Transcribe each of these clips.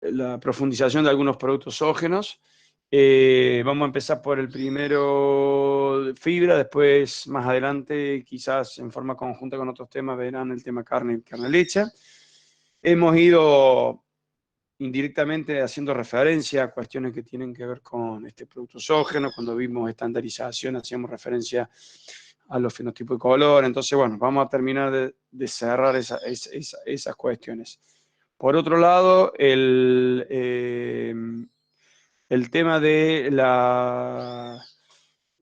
la profundización de algunos productos zoógenos. Vamos a empezar por el primero, fibra, después más adelante, quizás en forma conjunta con otros temas, verán el tema carne y carne leche. Hemos ido indirectamente haciendo referencia a cuestiones que tienen que ver con este producto zoógeno. Cuando vimos estandarización hacíamos referencia a los fenotipos de color. Entonces, bueno, vamos a terminar de cerrar esas cuestiones. Por otro lado, el tema de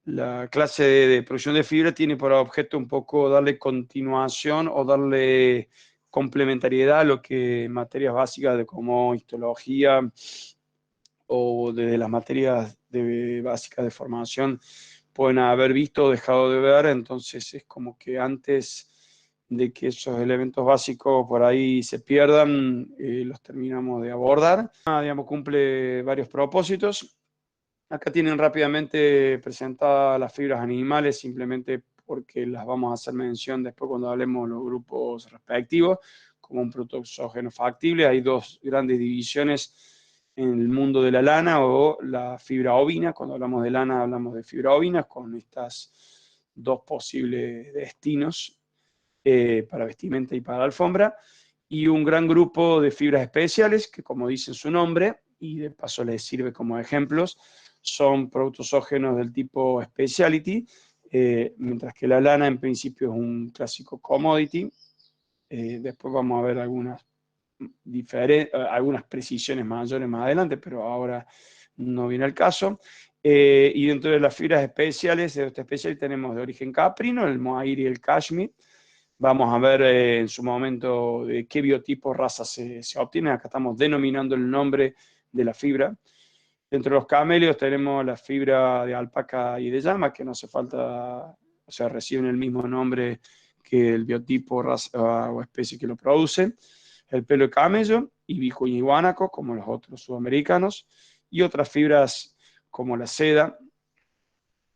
la clase de producción de fibra tiene por objeto un poco darle continuación o darle complementariedad a lo que materias básicas de como histología o de las materias básicas de formación pueden haber visto o dejado de ver. Entonces es como que antes de que esos elementos básicos por ahí se pierdan, los terminamos de abordar. Digamos, cumple varios propósitos. Acá tienen rápidamente presentadas las fibras animales, simplemente porque las vamos a hacer mención después cuando hablemos de los grupos respectivos, como un producto zoógeno factible. Hay dos grandes divisiones en el mundo de la lana o la fibra ovina. Cuando hablamos de lana hablamos de fibra ovina, con estas dos posibles destinos para vestimenta y para alfombra. Y un gran grupo de fibras especiales, que como dice su nombre, y de paso les sirve como ejemplos, son productos zoógenos del tipo specialty, mientras que la lana en principio es un clásico commodity. Después vamos a ver algunas precisiones mayores más adelante, pero ahora no viene al caso. Y dentro de las fibras especiales, tenemos de origen caprino, el mohair y el cashmere. Vamos a ver en su momento de qué biotipo, raza se obtiene. Acá estamos denominando el nombre de la fibra. Dentro de los caméleos tenemos la fibra de alpaca y de llama, que no hace falta, o sea, reciben el mismo nombre que el biotipo, raza o especie que lo produce. El pelo de camello, ibicuña y guánaco, como los otros sudamericanos, y otras fibras como la seda,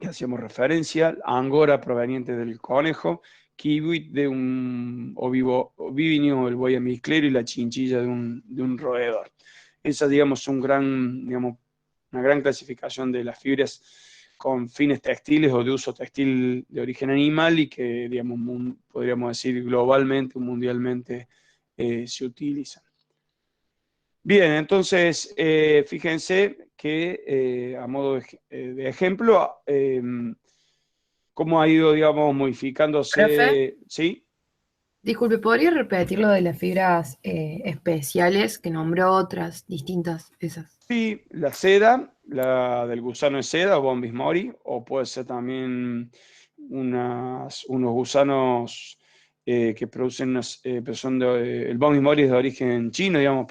que hacíamos referencia, angora proveniente del conejo, kiwi de un ovívinio, el buey misclero, y la chinchilla de un roedor. Esa, digamos, una gran clasificación de las fibras con fines textiles o de uso textil de origen animal y que, digamos, podríamos decir globalmente o mundialmente se utilizan. Bien, entonces, fíjense que a modo de ejemplo, cómo ha ido, digamos, Profe, modificándose, ¿sí? disculpe, ¿podría repetir lo de las fibras especiales que nombró otras distintas esas? Sí, la seda, la del gusano de seda o Bombis mori, o puede ser también unos gusanos que producen pero el Bombis mori es de origen chino, digamos,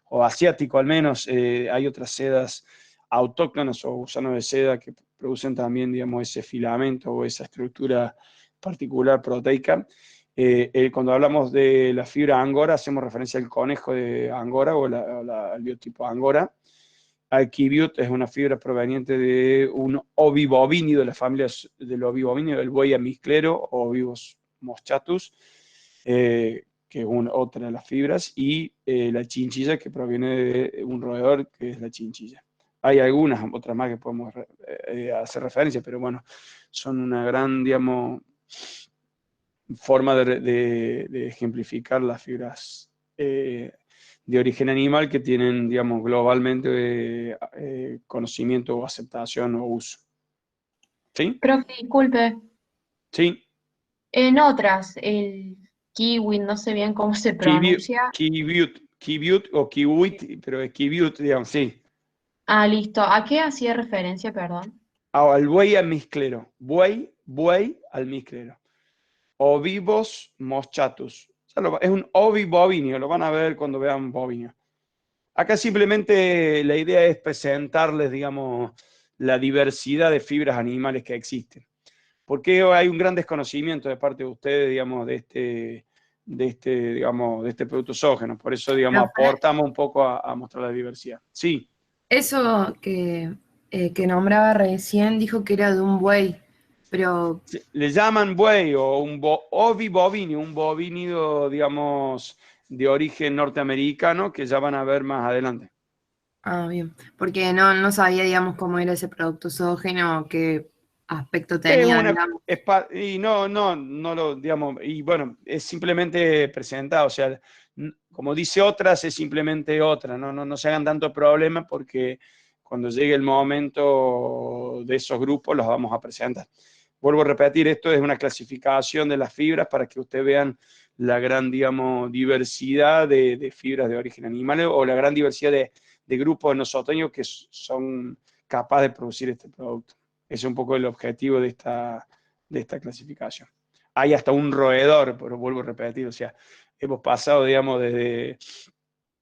o asiático al menos. Hay otras sedas autóctonas o gusanos de seda que producen también, digamos, ese filamento o esa estructura particular proteica. Cuando hablamos de la fibra angora, hacemos referencia al conejo de Angora al biotipo Angora. Alquiviut es una fibra proveniente de un ovibovínido, de la familia del ovibovínido, del buey amisclero o Ovibos moschatus, que es otra de las fibras, y la chinchilla, que proviene de un roedor, que es la chinchilla. Hay algunas otras más que podemos hacer referencia, pero bueno, son una gran, digamos, forma de ejemplificar las fibras de origen animal que tienen, digamos, globalmente conocimiento o aceptación o uso. ¿Sí? Profe, disculpe, Sí. en otras, el kiwi, no sé bien cómo se pronuncia. Kibiut o kiwit, pero es kibiut, digamos, sí. Ah, listo. ¿A qué hacía referencia, perdón? Al buey almizclero. Buey almizclero. Ovibos moschatus. Es un ovibovinio, lo van a ver cuando vean bovinio. Acá simplemente la idea es presentarles, digamos, la diversidad de fibras animales que existen. Porque hay un gran desconocimiento de parte de ustedes, digamos, digamos, de este producto zoógeno. Por eso, digamos, Profe, aportamos un poco a mostrar la diversidad. Sí, eso que nombraba recién dijo que era de un buey, pero le llaman buey o un ovibovinio, un bovínido, digamos, de origen norteamericano que ya van a ver más adelante. Ah, bien. Porque no sabía, digamos, cómo era ese producto zoógeno, qué aspecto Es tenía, una, digamos. y no lo, digamos, y bueno, es simplemente presentado, o sea, como dice otras, es simplemente otra, no se hagan tanto problema porque cuando llegue el momento de esos grupos los vamos a presentar. Vuelvo a repetir, esto es una clasificación de las fibras para que ustedes vean la gran, digamos, diversidad de fibras de origen animal o la gran diversidad de grupos nosocomios que son capaces de producir este producto. Ese es un poco el objetivo de esta clasificación. Hay hasta un roedor, pero vuelvo a repetir, o sea, hemos pasado, digamos, desde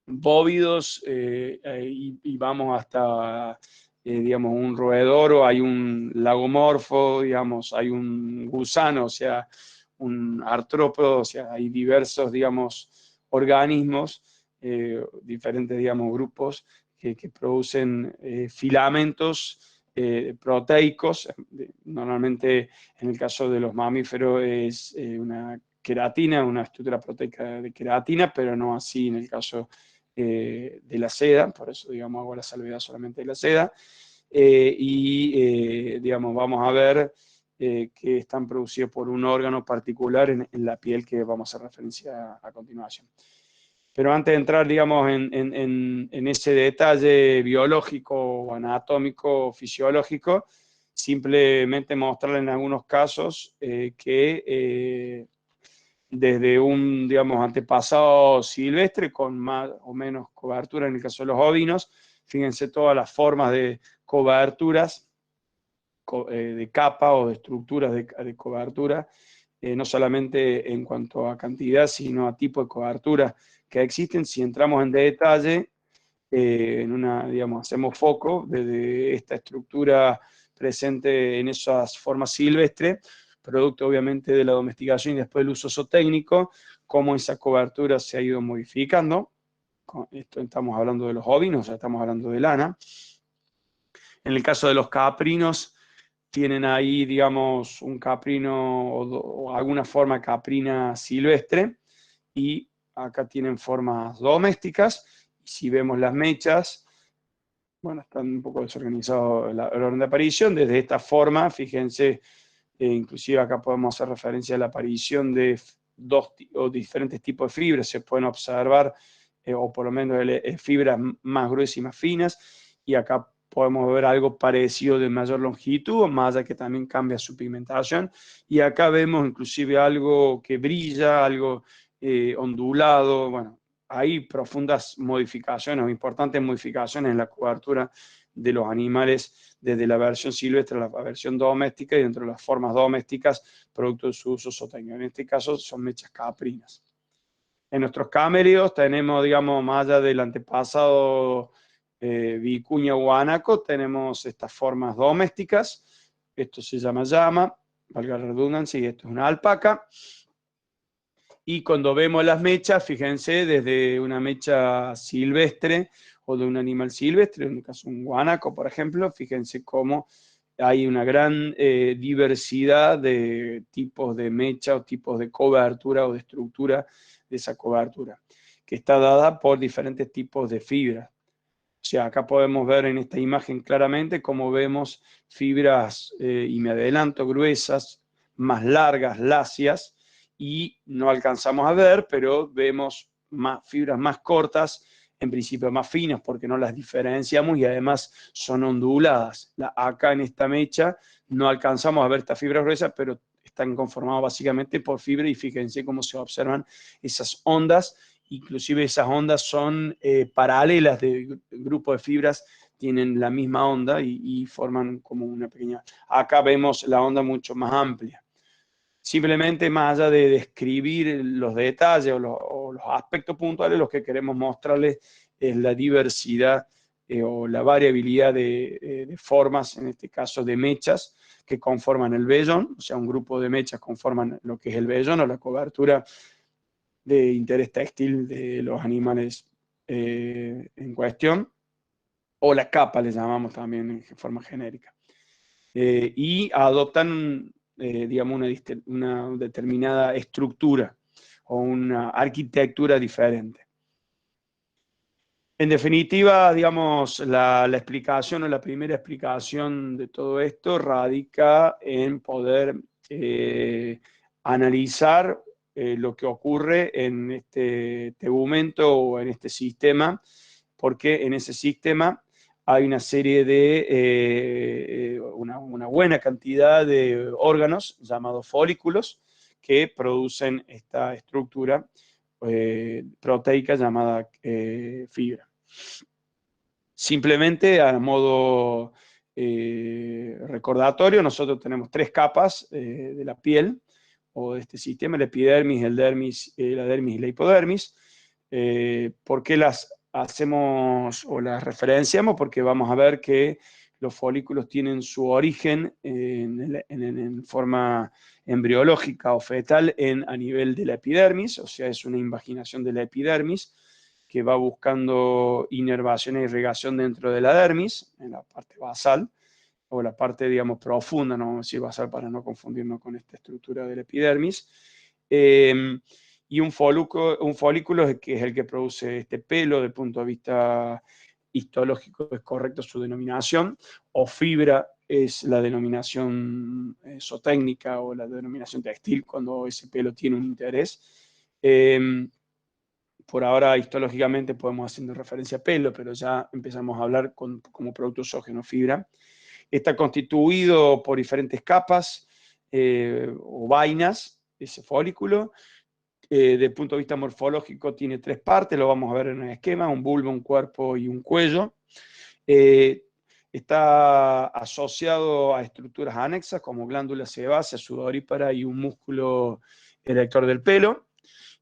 bóvidos y vamos hasta, digamos, un roedor o hay un lagomorfo, digamos, hay un gusano, o sea, un artrópodo, o sea, hay diversos, digamos, organismos, diferentes, digamos, grupos que producen filamentos proteicos. Normalmente, en el caso de los mamíferos, es una queratina, una estructura proteica de queratina, pero no así en el caso de la seda, por eso, digamos, hago la salvedad solamente de la seda. Digamos, vamos a ver que están producidos por un órgano particular en la piel que vamos a hacer referencia a continuación. Pero antes de entrar, digamos, en ese detalle biológico o anatómico, fisiológico, simplemente mostrarles en algunos casos que desde un, digamos, antepasado silvestre con más o menos cobertura en el caso de los ovinos, fíjense todas las formas de coberturas, de capa o de estructuras de cobertura, no solamente en cuanto a cantidad, sino a tipo de cobertura que existen. Si entramos en detalle, digamos, hacemos foco desde esta estructura presente en esas formas silvestres, producto obviamente de la domesticación y después del uso zootécnico, cómo esa cobertura se ha ido modificando. Esto estamos hablando de los ovinos, o sea, estamos hablando de lana. En el caso de los caprinos, tienen ahí, digamos, un caprino o alguna forma caprina silvestre, y acá tienen formas domésticas. Si vemos las mechas, bueno, están un poco desorganizados el orden de aparición. Desde esta forma, fíjense, inclusive acá podemos hacer referencia a la aparición de dos o diferentes tipos de fibras. Se pueden observar, o por lo menos fibras más gruesas y más finas, y acá podemos ver algo parecido de mayor longitud, más allá que también cambia su pigmentación. Y acá vemos inclusive algo que brilla, algo ondulado. Bueno, hay profundas modificaciones o importantes modificaciones en la cobertura de los animales desde la versión silvestre a la versión doméstica, y dentro de las formas domésticas, producto de su uso zootécnico. En este caso son mechas caprinas. En nuestros camélidos tenemos, digamos, más allá del antepasado vicuña guanaco, tenemos estas formas domésticas. Esto se llama llama, valga la redundancia, y esto es una alpaca. Y cuando vemos las mechas, fíjense, desde una mecha silvestre o de un animal silvestre, en el caso de un guanaco, por ejemplo, fíjense cómo hay una gran diversidad de tipos de mecha o tipos de cobertura o de estructura de esa cobertura, que está dada por diferentes tipos de fibras. O sea, acá podemos ver en esta imagen claramente cómo vemos fibras, y me adelanto, gruesas, más largas, lacias, y no alcanzamos a ver, pero vemos fibras más cortas, en principio más finas porque no las diferenciamos y además son onduladas. Acá en esta mecha no alcanzamos a ver estas fibras gruesas, pero están conformadas básicamente por fibra, y fíjense cómo se observan esas ondas. Inclusive esas ondas son paralelas, de grupo de fibras, tienen la misma onda y forman como una pequeña... Acá vemos la onda mucho más amplia. Simplemente, más allá de describir los detalles o los aspectos puntuales, lo que queremos mostrarles es la diversidad o la variabilidad de formas, en este caso de mechas, que conforman el vellón. O sea, un grupo de mechas conforman lo que es el vellón o la cobertura de interés textil de los animales en cuestión, o la capa le llamamos también en forma genérica. Y adoptan, digamos, una determinada estructura o una arquitectura diferente. En definitiva, digamos, la explicación o la primera explicación de todo esto radica en poder analizar lo que ocurre en este tegumento o en este sistema, porque en ese sistema hay una serie de, una buena cantidad de órganos llamados folículos que producen esta estructura proteica llamada fibra. Simplemente a modo recordatorio, nosotros tenemos 3 capas de la piel o de este sistema, la epidermis, el dermis, la dermis y la hipodermis. ¿Por qué las hacemos o las referenciamos? Porque vamos a ver que los folículos tienen su origen en forma embriológica o fetal a nivel de la epidermis, o sea, es una invaginación de la epidermis que va buscando inervación e irrigación dentro de la dermis, en la parte basal, o la parte, digamos, profunda, no vamos a decir basal para no confundirnos con esta estructura de la epidermis. Y un folículo es el que produce este pelo, desde el punto de vista histológico es correcto su denominación, o fibra es la denominación zootécnica o la denominación textil cuando ese pelo tiene un interés. Por ahora, histológicamente, podemos hacer referencia a pelo, pero ya empezamos a hablar como producto exógeno fibra. Está constituido por diferentes capas o vainas, ese folículo. Desde el punto de vista morfológico tiene 3 partes, lo vamos a ver en el esquema, un bulbo, un cuerpo y un cuello. Está asociado a estructuras anexas como glándula sebácea, sudorípara y un músculo erector del pelo.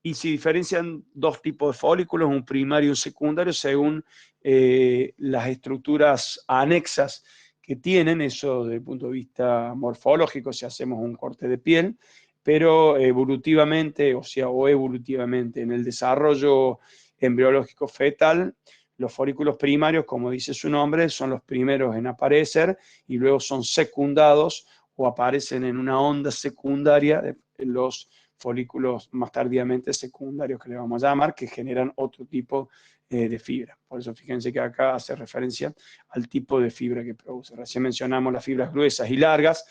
Y se diferencian 2 tipos de folículos, un primario y un secundario, según las estructuras anexas que tienen, eso desde el punto de vista morfológico, si hacemos un corte de piel, pero evolutivamente, o evolutivamente, en el desarrollo embriológico fetal, los folículos primarios, como dice su nombre, son los primeros en aparecer y luego son secundados o aparecen en una onda secundaria de los folículos más tardíamente secundarios, que le vamos a llamar, que generan otro tipo de fibra. Por eso fíjense que acá hace referencia al tipo de fibra que produce. Recién mencionamos las fibras gruesas y largas,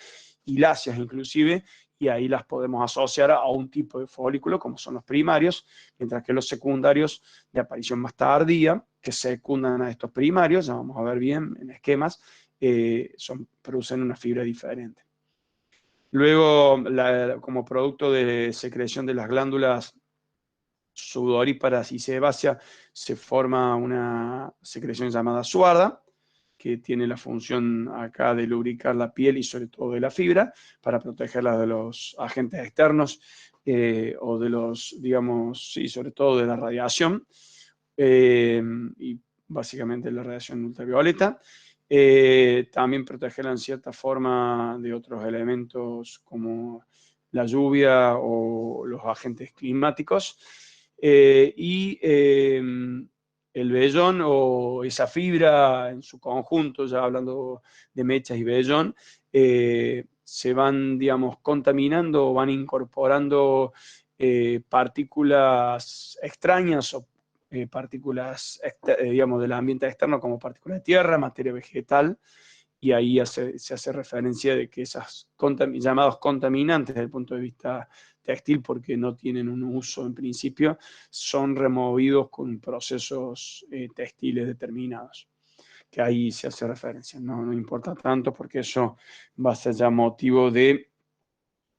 y lacias inclusive, y ahí las podemos asociar a un tipo de folículo, como son los primarios, mientras que los secundarios de aparición más tardía, que secundan a estos primarios, ya vamos a ver bien en esquemas, producen una fibra diferente. Luego, como producto de secreción de las glándulas sudoríparas y sebáceas, se forma una secreción llamada suarda, que tiene la función acá de lubricar la piel y sobre todo de la fibra, para protegerla de los agentes externos o de los, digamos, sí, sobre todo de la radiación, y básicamente la radiación ultravioleta. También protegerla en cierta forma de otros elementos como la lluvia o los agentes climáticos. El vellón o esa fibra en su conjunto, ya hablando de mechas y vellón, se van, digamos, contaminando o van incorporando partículas extrañas o partículas, digamos, del ambiente externo como partículas de tierra, materia vegetal, y ahí se hace referencia de que esas llamados contaminantes desde el punto de vista textil, porque no tienen un uso en principio, son removidos con procesos textiles determinados, que ahí se hace referencia. No importa tanto porque eso va a ser ya motivo de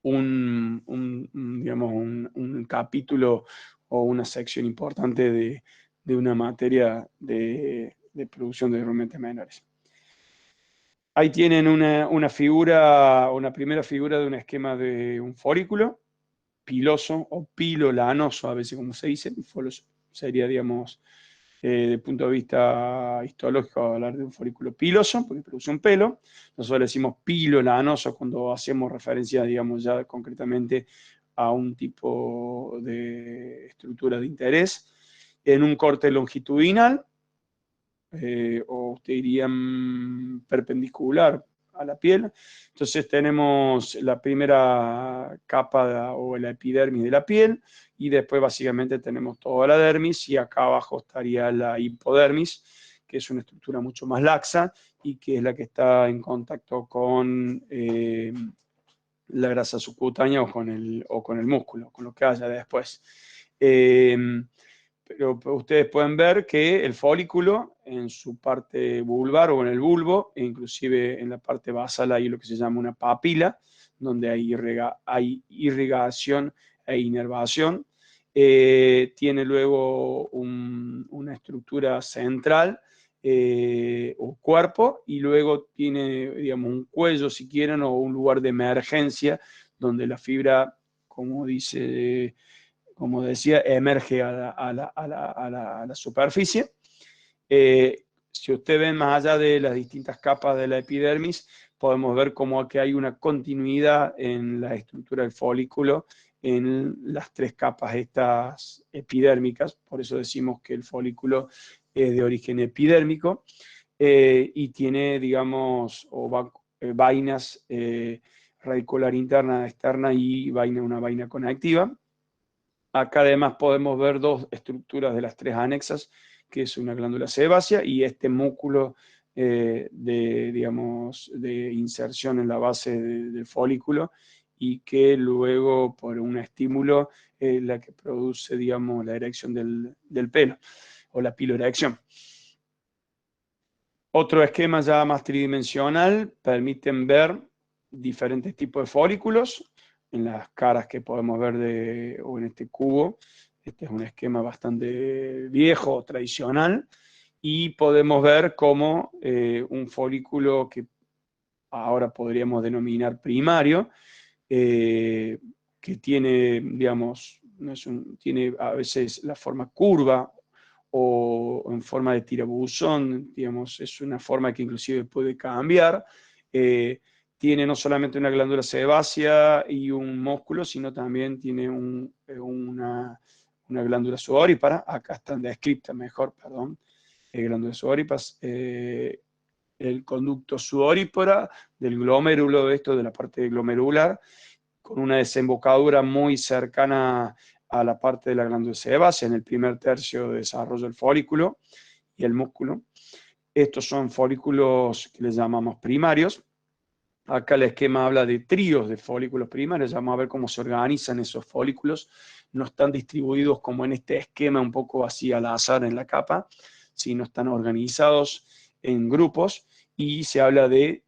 digamos, un capítulo o una sección importante de una materia de producción de derrumbes menores. Ahí tienen una figura, una primera figura de un esquema de un folículo piloso o pilolanoso, a veces como se dice. Sería, digamos, desde el punto de vista histológico, hablar de un folículo piloso, porque produce un pelo. Nosotros le decimos pilolanoso cuando hacemos referencia, digamos, ya concretamente a un tipo de estructura de interés. En un corte longitudinal, o te dirían perpendicular a la piel. Entonces tenemos la primera capa o la epidermis de la piel, y después básicamente tenemos toda la dermis, y acá abajo estaría la hipodermis, que es una estructura mucho más laxa y que es la que está en contacto con la grasa subcutánea o con el músculo, con lo que haya después. Pero ustedes pueden ver que el folículo en su parte vulvar o en el bulbo, e inclusive en la parte basal hay lo que se llama una papila, donde hay irrigación e inervación. Tiene luego una estructura central o cuerpo, y luego tiene, digamos, un cuello, si quieren, o un lugar de emergencia, donde la fibra, como decía, emerge a la superficie. Si ustedes ven más allá de las distintas capas de la epidermis, podemos ver como que hay una continuidad en la estructura del folículo en las tres capas estas epidérmicas. Por eso decimos que el folículo es de origen epidérmico, y tiene, digamos, vainas radicular interna, externa, y una vaina conectiva. Acá además podemos ver dos estructuras de las tres anexas, que es una glándula sebácea y este músculo digamos, de inserción en la base del folículo, y que luego, por un estímulo, la que produce, digamos, la erección del pelo, o la piloerección. Otro esquema ya más tridimensional permiten ver diferentes tipos de folículos en las caras que podemos ver o en este cubo. Este es un esquema bastante viejo, tradicional, y podemos ver cómo un folículo que ahora podríamos denominar primario, que tiene, digamos, tiene a veces la forma curva o en forma de tirabuzón, digamos, es una forma que inclusive puede cambiar. Tiene no solamente una glándula sebácea y un músculo, sino también tiene una glándula sudorípara. Acá están descritas mejor, perdón, glándula sudoríparas. El conducto sudorípara del glomérulo, de la parte glomerular, con una desembocadura muy cercana a la parte de la glándula sebácea en el primer tercio de desarrollo del folículo y el músculo. Estos son folículos que les llamamos primarios. Acá el esquema habla de tríos de folículos primarios. Vamos a ver cómo se organizan esos folículos. No están distribuidos como en este esquema un poco así al azar en la capa, sino están organizados en grupos, y se habla de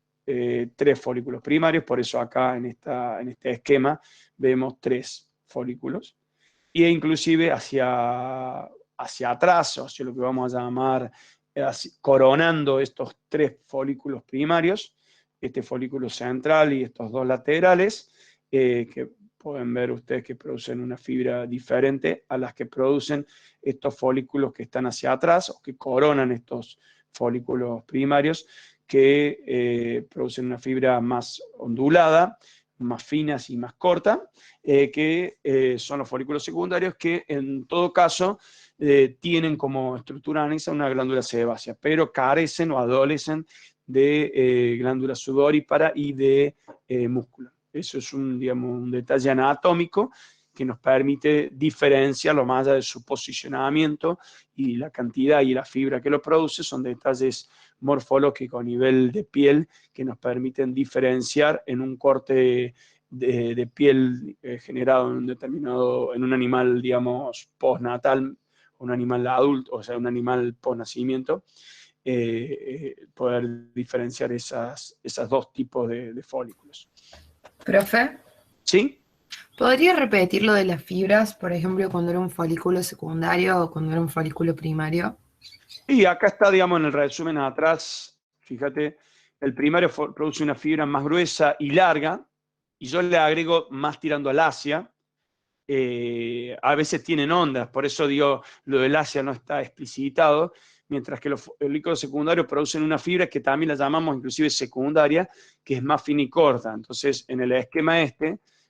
tres folículos primarios. Por eso acá en este esquema vemos tres folículos, e inclusive hacia atrás, o hacia lo que vamos a llamar coronando estos tres folículos primarios, este folículo central y estos dos laterales, que pueden ver ustedes que producen una fibra diferente a las que producen estos folículos que están hacia atrás, o que coronan estos folículos primarios, que producen una fibra más ondulada, más finas y más corta, que son los folículos secundarios, que en todo caso tienen como estructura anexa una glándula sebácea, pero carecen o adolecen de glándula sudorípara y de músculo. Eso es digamos, un detalle anatómico que nos permite diferenciarlo más allá de su posicionamiento, y la cantidad y la fibra que lo produce son detalles morfológicos a nivel de piel que nos permiten diferenciar en un corte de piel generado en un animal, digamos, postnatal, un animal adulto, o sea, un animal postnacimiento, poder diferenciar esas dos tipos de folículos. Profe, ¿Sí? ¿podría repetir lo de las fibras, por ejemplo, cuando era un folículo secundario o cuando era un folículo primario? Y acá está, digamos, en el resumen atrás, fíjate, el primario produce una fibra más gruesa y larga, y yo le agrego más tirando al Asia. A veces tienen ondas, por eso digo, lo del Asia no está explicitado, mientras que los folículos secundarios producen una fibra que también la llamamos inclusive secundaria, que es más fina y corta. Entonces, en el esquema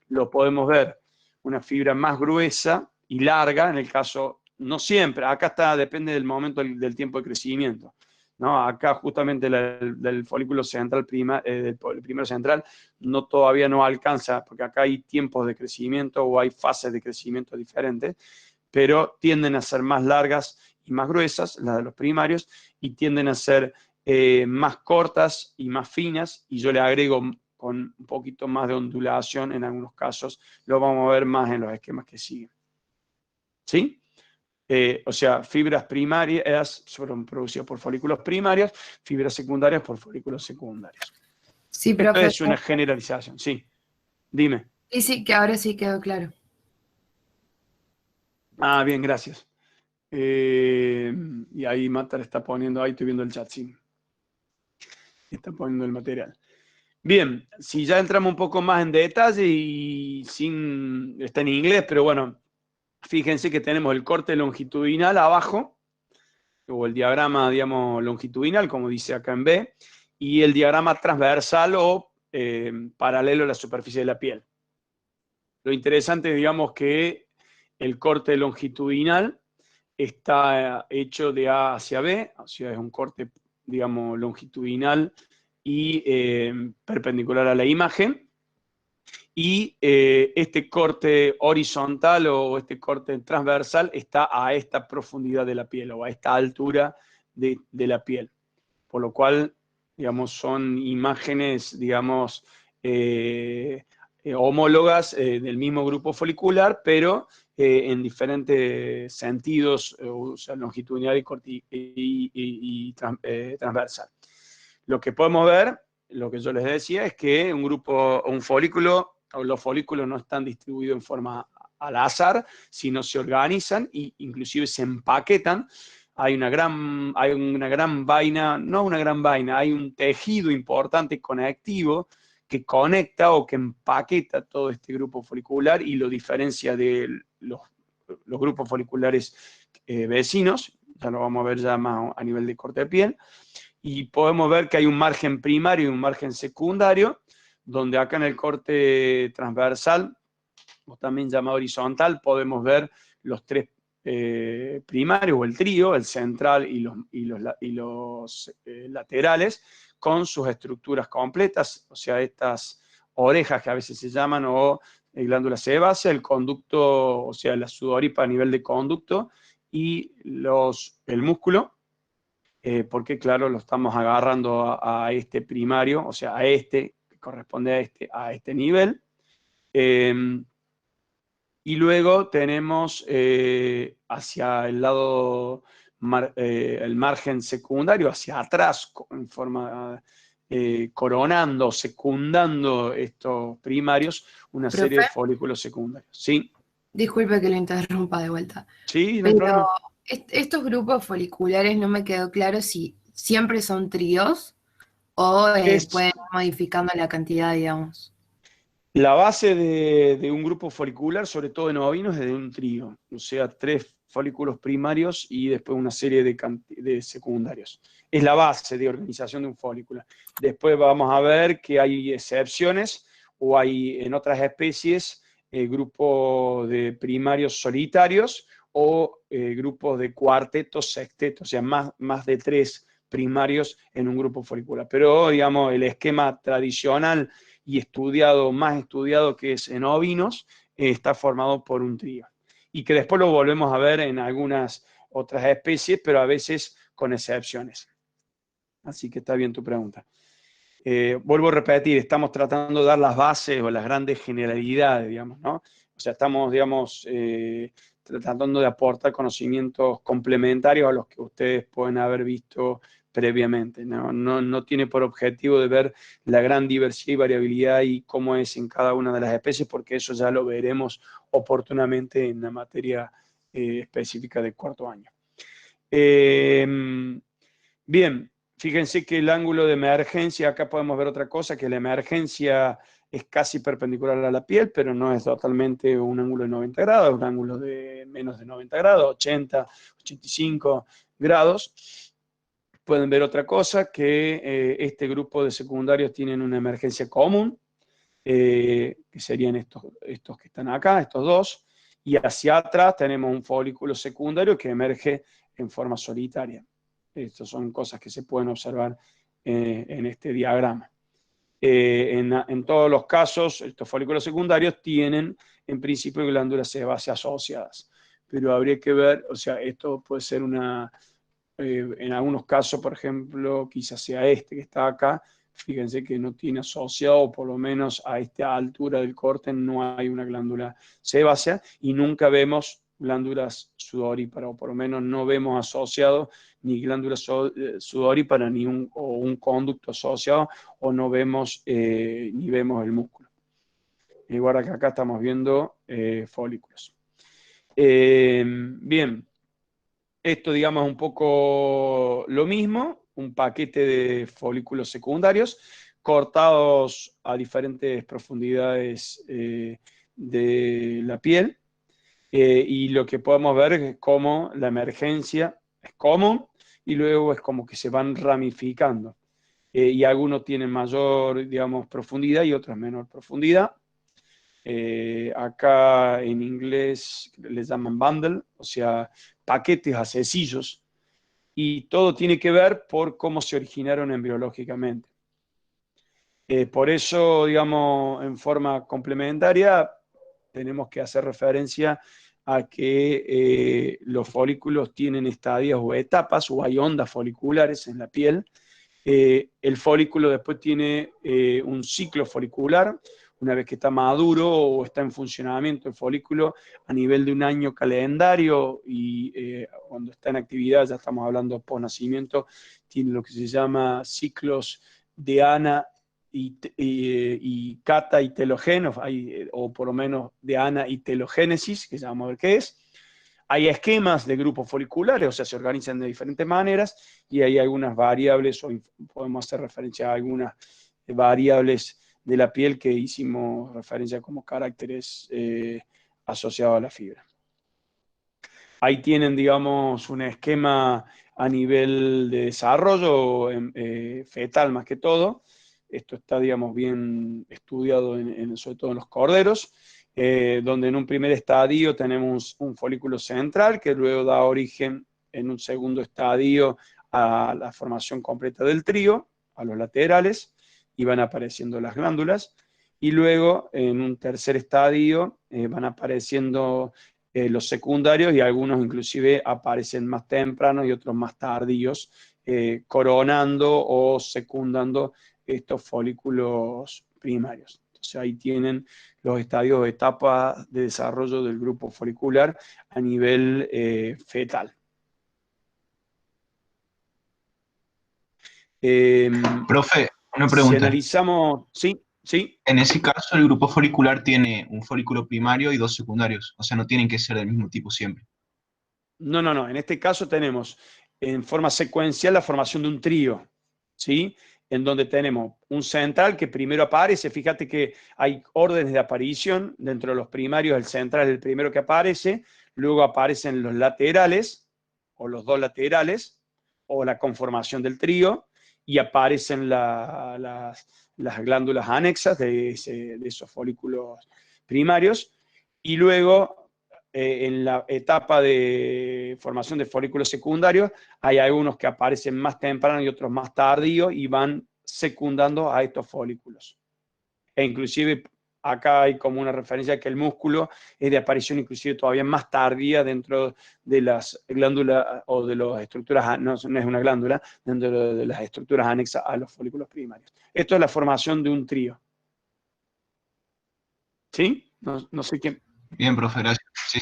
lo podemos ver, una fibra más gruesa y larga, en el caso, no siempre, acá está, depende del momento del tiempo de crecimiento. ¿no? Acá justamente del folículo central del primero central todavía no alcanza, porque acá hay tiempos de crecimiento o hay fases de crecimiento diferentes, pero tienden a ser más largas y más gruesas, las de los primarios, y tienden a ser más cortas y más finas, y yo le agrego con un poquito más de ondulación en algunos casos, lo vamos a ver más en los esquemas que siguen. ¿Sí? O sea, fibras primarias fueron producidas por folículos primarios, fibras secundarias por folículos secundarios. Sí, Esto profe. es una generalización, sí. Dime. Sí, sí, que ahora sí quedó claro. Ah, bien, gracias. Y ahí Matar está poniendo, ahí estoy viendo el chat, sí. Está poniendo el material. Bien, si ya entramos un poco más en detalle y está en inglés, pero bueno, fíjense que tenemos el corte longitudinal abajo, o el diagrama, digamos, longitudinal, como dice acá en B, y el diagrama transversal o paralelo a la superficie de la piel. Lo interesante, digamos, que el corte longitudinal está hecho de A hacia B, o sea, es un corte, digamos, longitudinal y perpendicular a la imagen. Y este corte horizontal o este corte transversal está a esta profundidad de la piel o a esta altura de la piel. Por lo cual, digamos, son imágenes, digamos, homólogas del mismo grupo folicular, pero en diferentes sentidos, o sea, longitudinal y transversal. Lo que podemos ver, lo que yo les decía, es que un folículo, o los folículos no están distribuidos en forma al azar, sino se organizan e inclusive se empaquetan. Hay una gran vaina, no una gran vaina, hay un tejido importante conectivo que conecta o que empaqueta todo este grupo folicular y lo diferencia de los grupos foliculares vecinos. Ya lo vamos a ver ya más a nivel de corte de piel. Y podemos ver que hay un margen primario y un margen secundario, donde acá en el corte transversal, o también llamado horizontal, podemos ver los tres primarios, o el trío, el central y los laterales, con sus estructuras completas, o sea, estas orejas que a veces se llaman, o glándula sebácea, el conducto, o sea, la sudoripa a nivel de conducto, y el músculo, porque claro, lo estamos agarrando a este primario, o sea, a este, que corresponde a este nivel. Y luego tenemos hacia el lado, el margen secundario, hacia atrás, en forma coronando, secundando estos primarios, una serie Profe, de folículos secundarios. ¿Sí? disculpe que lo interrumpa de vuelta, Sí, no hay pero problema. estos grupos foliculares no me quedó claro si siempre son tríos o Es pueden ir modificando la cantidad, digamos. La base de un grupo folicular, sobre todo en ovinos, es de un trío, o sea, 3 folículos primarios y después una serie de secundarios. Es la base de organización de un folículo. Después vamos a ver que hay excepciones o hay en otras especies grupos de primarios solitarios o grupos de cuartetos, sextetos, o sea, más de 3 primarios en un grupo folicular. Pero, digamos, el esquema tradicional y más estudiado, que es en ovinos, está formado por un trío. Y que después lo volvemos a ver en algunas otras especies, pero a veces con excepciones. Así que está bien tu pregunta. Vuelvo a repetir, estamos tratando de dar las bases o las grandes generalidades, digamos, ¿no? O sea, estamos, digamos, tratando de aportar conocimientos complementarios a los que ustedes pueden haber visto previamente. No tiene por objetivo de ver la gran diversidad y variabilidad y cómo es en cada una de las especies, porque eso ya lo veremos oportunamente en la materia específica del cuarto año. Bien, fíjense que el ángulo de emergencia, acá podemos ver otra cosa, que la emergencia es casi perpendicular a la piel, pero no es totalmente un ángulo de 90 grados, es un ángulo de menos de 90 grados, 80, 85 grados. Pueden ver otra cosa, que este grupo de secundarios tienen una emergencia común, que serían estos que están acá, estos dos, y hacia atrás tenemos un folículo secundario que emerge en forma solitaria. Estas son cosas que se pueden observar en este diagrama. En todos los casos, estos folículos secundarios tienen en principio glándulas sebáceas asociadas, pero habría que ver, o sea, esto puede ser en algunos casos, por ejemplo, quizás sea este que está acá, fíjense que no tiene asociado, o por lo menos a esta altura del corte no hay una glándula sebácea, y nunca vemos glándulas sudoríparas, o por lo menos no vemos asociado ni glándula sudorípara ni un conducto asociado, o no vemos ni vemos el músculo. Y guarda que acá estamos viendo folículos. Bien, esto digamos un poco lo mismo, un paquete de folículos secundarios cortados a diferentes profundidades de la piel. Y lo que podemos ver es cómo la emergencia es común y luego es como que se van ramificando. Y algunos tienen mayor, digamos, profundidad y otros menor profundidad. Acá en inglés les llaman bundle, o sea, paquetes accesorios, y todo tiene que ver por cómo se originaron embriológicamente. Por eso, digamos, en forma complementaria, tenemos que hacer referencia a que los folículos tienen estadios o etapas, o hay ondas foliculares en la piel. El folículo después tiene un ciclo folicular, una vez que está maduro o está en funcionamiento el folículo a nivel de un año calendario, y cuando está en actividad, ya estamos hablando post-nacimiento, tiene lo que se llama ciclos de ana y cata y telogeno, o por lo menos de ana y telogénesis, que ya vamos a ver qué es. Hay esquemas de grupos foliculares, o sea, se organizan de diferentes maneras, y hay algunas variables, o podemos hacer referencia a algunas variables de la piel que hicimos referencia como caracteres asociados a la fibra. Ahí tienen, digamos, un esquema a nivel de desarrollo fetal más que todo. Esto está, digamos, bien estudiado sobre todo en los corderos, donde en un primer estadio tenemos un folículo central que luego da origen en un segundo estadio a la formación completa del trío, a los laterales, y van apareciendo las glándulas, y luego en un tercer estadio van apareciendo los secundarios, y algunos inclusive aparecen más tempranos y otros más tardíos, coronando o secundando estos folículos primarios. Entonces ahí tienen los estadios o etapas de desarrollo del grupo folicular a nivel fetal. Profe, una Si pregunta. analizamos, sí. En ese caso, el grupo folicular tiene un folículo primario y dos secundarios. O sea, no tienen que ser del mismo tipo siempre. No. En este caso tenemos en forma secuencial la formación de un trío, ¿sí? En donde tenemos un central que primero aparece. Fíjate que hay órdenes de aparición. Dentro de los primarios, el central es el primero que aparece. Luego aparecen los laterales, o los dos laterales, o la conformación del trío, y aparecen las glándulas anexas de esos folículos primarios. Y luego, en la etapa de formación de folículos secundarios, hay algunos que aparecen más temprano y otros más tardíos, y van secundando a estos folículos. E inclusive acá hay como una referencia a que el músculo es de aparición inclusive todavía más tardía dentro de las glándulas o de las estructuras, no es una glándula, dentro de las estructuras anexas a los folículos primarios. Esto es la formación de un trío. ¿Sí? No sé quién. Bien, profe, gracias. Sí.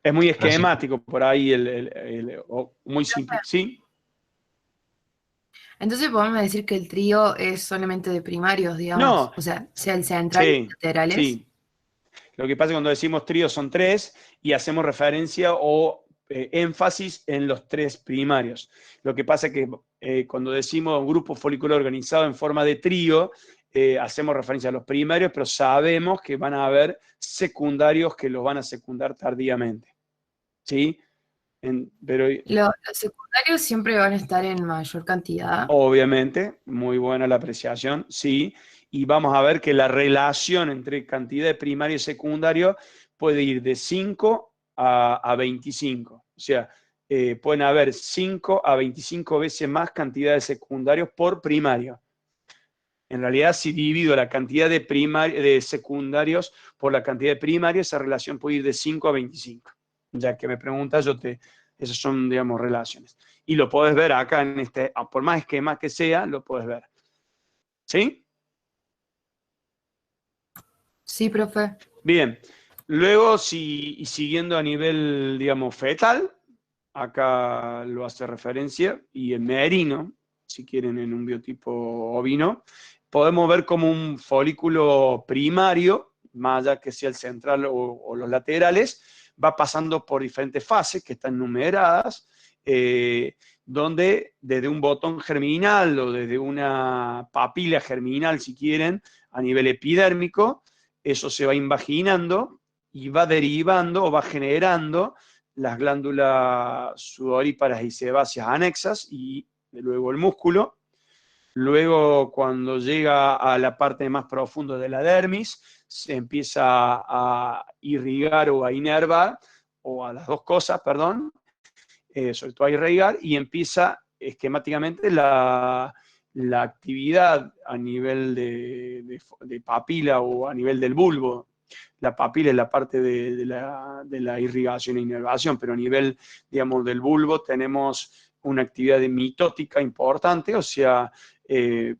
Es muy Gracias. esquemático por ahí, muy simple. ¿Sí? Entonces podemos decir que el trío es solamente de primarios, digamos. No. O sea el central y Sí, laterales. sí. Lo que pasa es que cuando decimos trío son tres, y hacemos referencia o énfasis en los tres primarios. Lo que pasa es que cuando decimos grupo folicular organizado en forma de trío, hacemos referencia a los primarios, pero sabemos que van a haber secundarios que los van a secundar tardíamente. ¿Sí? Pero Los secundarios siempre van a estar en mayor cantidad. obviamente, muy buena la apreciación, sí, y vamos a ver que la relación entre cantidad de primario y secundario puede ir de 5 a 25. O sea, pueden haber 5 a 25 veces más cantidad de secundarios por primario. En realidad, si divido la cantidad de secundarios por la cantidad de primarios, esa relación puede ir de 5 a 25. Ya que me preguntas, esas son, digamos, relaciones. Y lo podés ver acá en este, por más esquema que sea, lo podés ver. ¿Sí? Sí, profe. Bien. Luego, y siguiendo a nivel, digamos, fetal, acá lo hace referencia, y en merino, si quieren en un biotipo ovino, podemos ver como un folículo primario, más allá que sea el central o los laterales, va pasando por diferentes fases que están numeradas, donde desde un botón germinal o desde una papila germinal, si quieren, a nivel epidérmico, eso se va invaginando y va derivando o va generando las glándulas sudoríparas y sebáceas anexas y luego el músculo. Luego, cuando llega a la parte más profunda de la dermis, se empieza a irrigar o a inervar, o a las dos cosas, perdón, sobre todo a irrigar, y empieza esquemáticamente la actividad a nivel de papila o a nivel del bulbo. La papila es la parte de la irrigación e inervación, pero a nivel, digamos, del bulbo tenemos una actividad mitótica importante, o sea,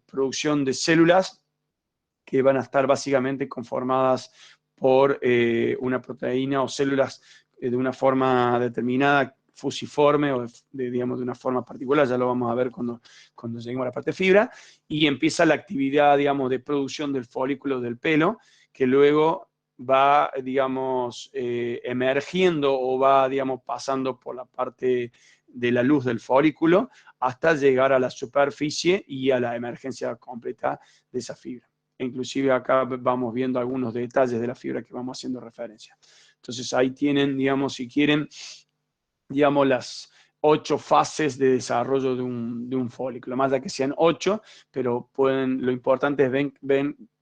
producción de células que van a estar básicamente conformadas por una proteína o células de una forma determinada, fusiforme o digamos, de una forma particular, ya lo vamos a ver cuando lleguemos a la parte fibra, y empieza la actividad, digamos, de producción del folículo del pelo, que luego va, digamos, emergiendo o va, digamos, pasando por la parte de la luz del folículo hasta llegar a la superficie y a la emergencia completa de esa fibra. Inclusive acá vamos viendo algunos detalles de la fibra que vamos haciendo referencia. Entonces ahí tienen, digamos, si quieren, digamos, las 8 fases de desarrollo de un folículo. Más de que sean 8, pero lo importante es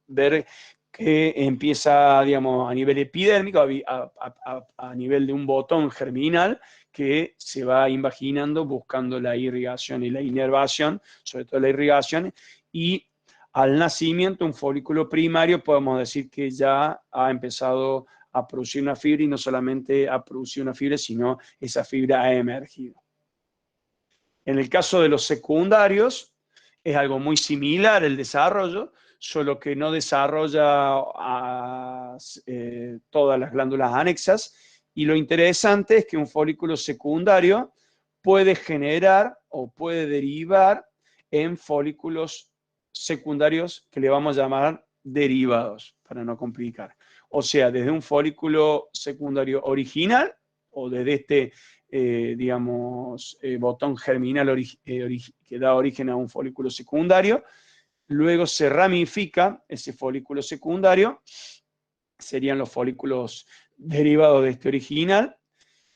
ver que empieza, digamos, a nivel epidérmico, a nivel de un botón germinal, que se va invaginando buscando la irrigación y la inervación, sobre todo la irrigación, y al nacimiento, un folículo primario, podemos decir que ya ha empezado a producir una fibra, y no solamente a producir una fibra, sino esa fibra ha emergido. En el caso de los secundarios, es algo muy similar el desarrollo, solo que no desarrolla todas las glándulas anexas, y lo interesante es que un folículo secundario puede generar o puede derivar en folículos secundarios que le vamos a llamar derivados, para no complicar. O sea, desde un folículo secundario original, o desde este, digamos, botón germinal que da origen a un folículo secundario, luego se ramifica ese folículo secundario, serían los folículos derivados de este original.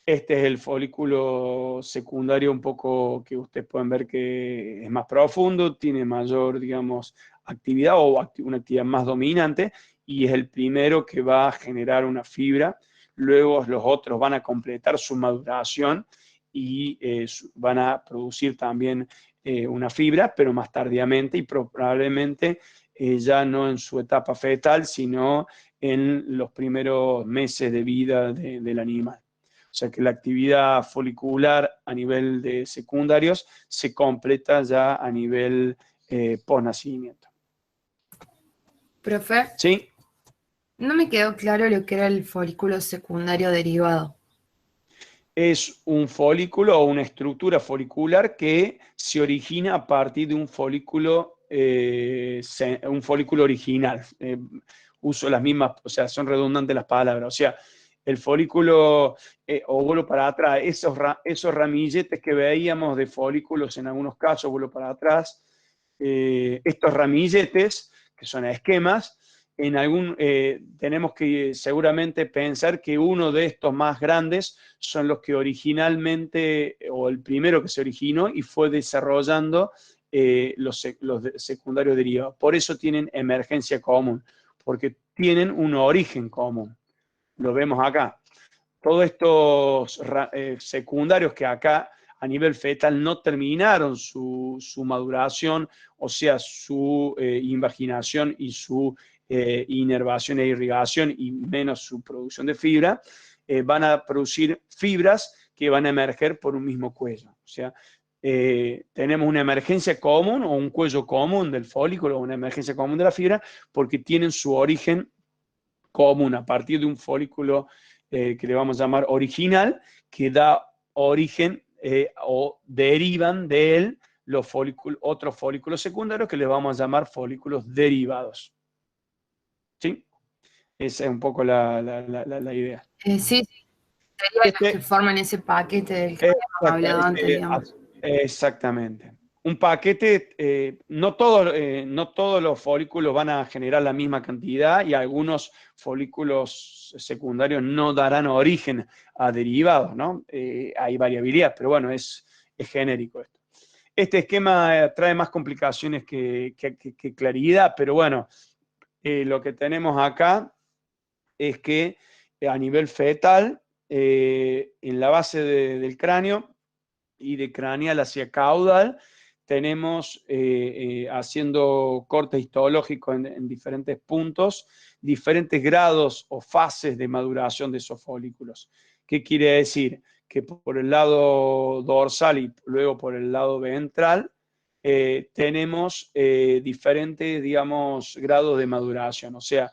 Este es el folículo secundario un poco que ustedes pueden ver que es más profundo, tiene mayor, digamos, actividad o una actividad más dominante, y es el primero que va a generar una fibra. Luego los otros van a completar su maduración y van a producir también una fibra, pero más tardíamente y probablemente ya no en su etapa fetal, sino en los primeros meses de vida del animal. O sea que la actividad folicular a nivel de secundarios se completa ya a nivel post-nacimiento. Profe, ¿Sí? no me quedó claro lo que era el folículo secundario derivado. Es un folículo o una estructura folicular que se origina a partir de un folículo original. Uso las mismas, o sea, son redundantes las palabras. O sea, el folículo, o vuelo para atrás, esos ramilletes que veíamos de folículos en algunos casos, vuelo para atrás, estos ramilletes, que son esquemas, tenemos que seguramente pensar que uno de estos más grandes son los que originalmente, o el primero que se originó y fue desarrollando los secundarios derivados. Por eso tienen emergencia común, porque tienen un origen común. Lo vemos acá. todos estos secundarios que acá a nivel fetal no terminaron su maduración, o sea, su invaginación y su inervación e irrigación, y menos su producción de fibra, van a producir fibras que van a emerger por un mismo cuello. O sea, tenemos una emergencia común o un cuello común del folículo, o una emergencia común de la fibra, porque tienen su origen común a partir de un folículo que le vamos a llamar original, que da origen o derivan de él los otros folículos secundarios que le vamos a llamar folículos derivados. ¿Sí? Esa es un poco la idea. Sí, derivan los que forman ese paquete del que habíamos hablado antes, digamos. Exactamente. Un paquete, no todos los folículos van a generar la misma cantidad, y algunos folículos secundarios no darán origen a derivados, ¿no? Hay variabilidad, pero bueno, es genérico esto. Este esquema trae más complicaciones que claridad, pero bueno, lo que tenemos acá es que a nivel fetal, en la base del cráneo y de craneal hacia caudal, tenemos, haciendo corte histológico en diferentes puntos, diferentes grados o fases de maduración de esos folículos. ¿Qué quiere decir? Que por el lado dorsal y luego por el lado ventral tenemos diferentes, digamos, grados de maduración. O sea,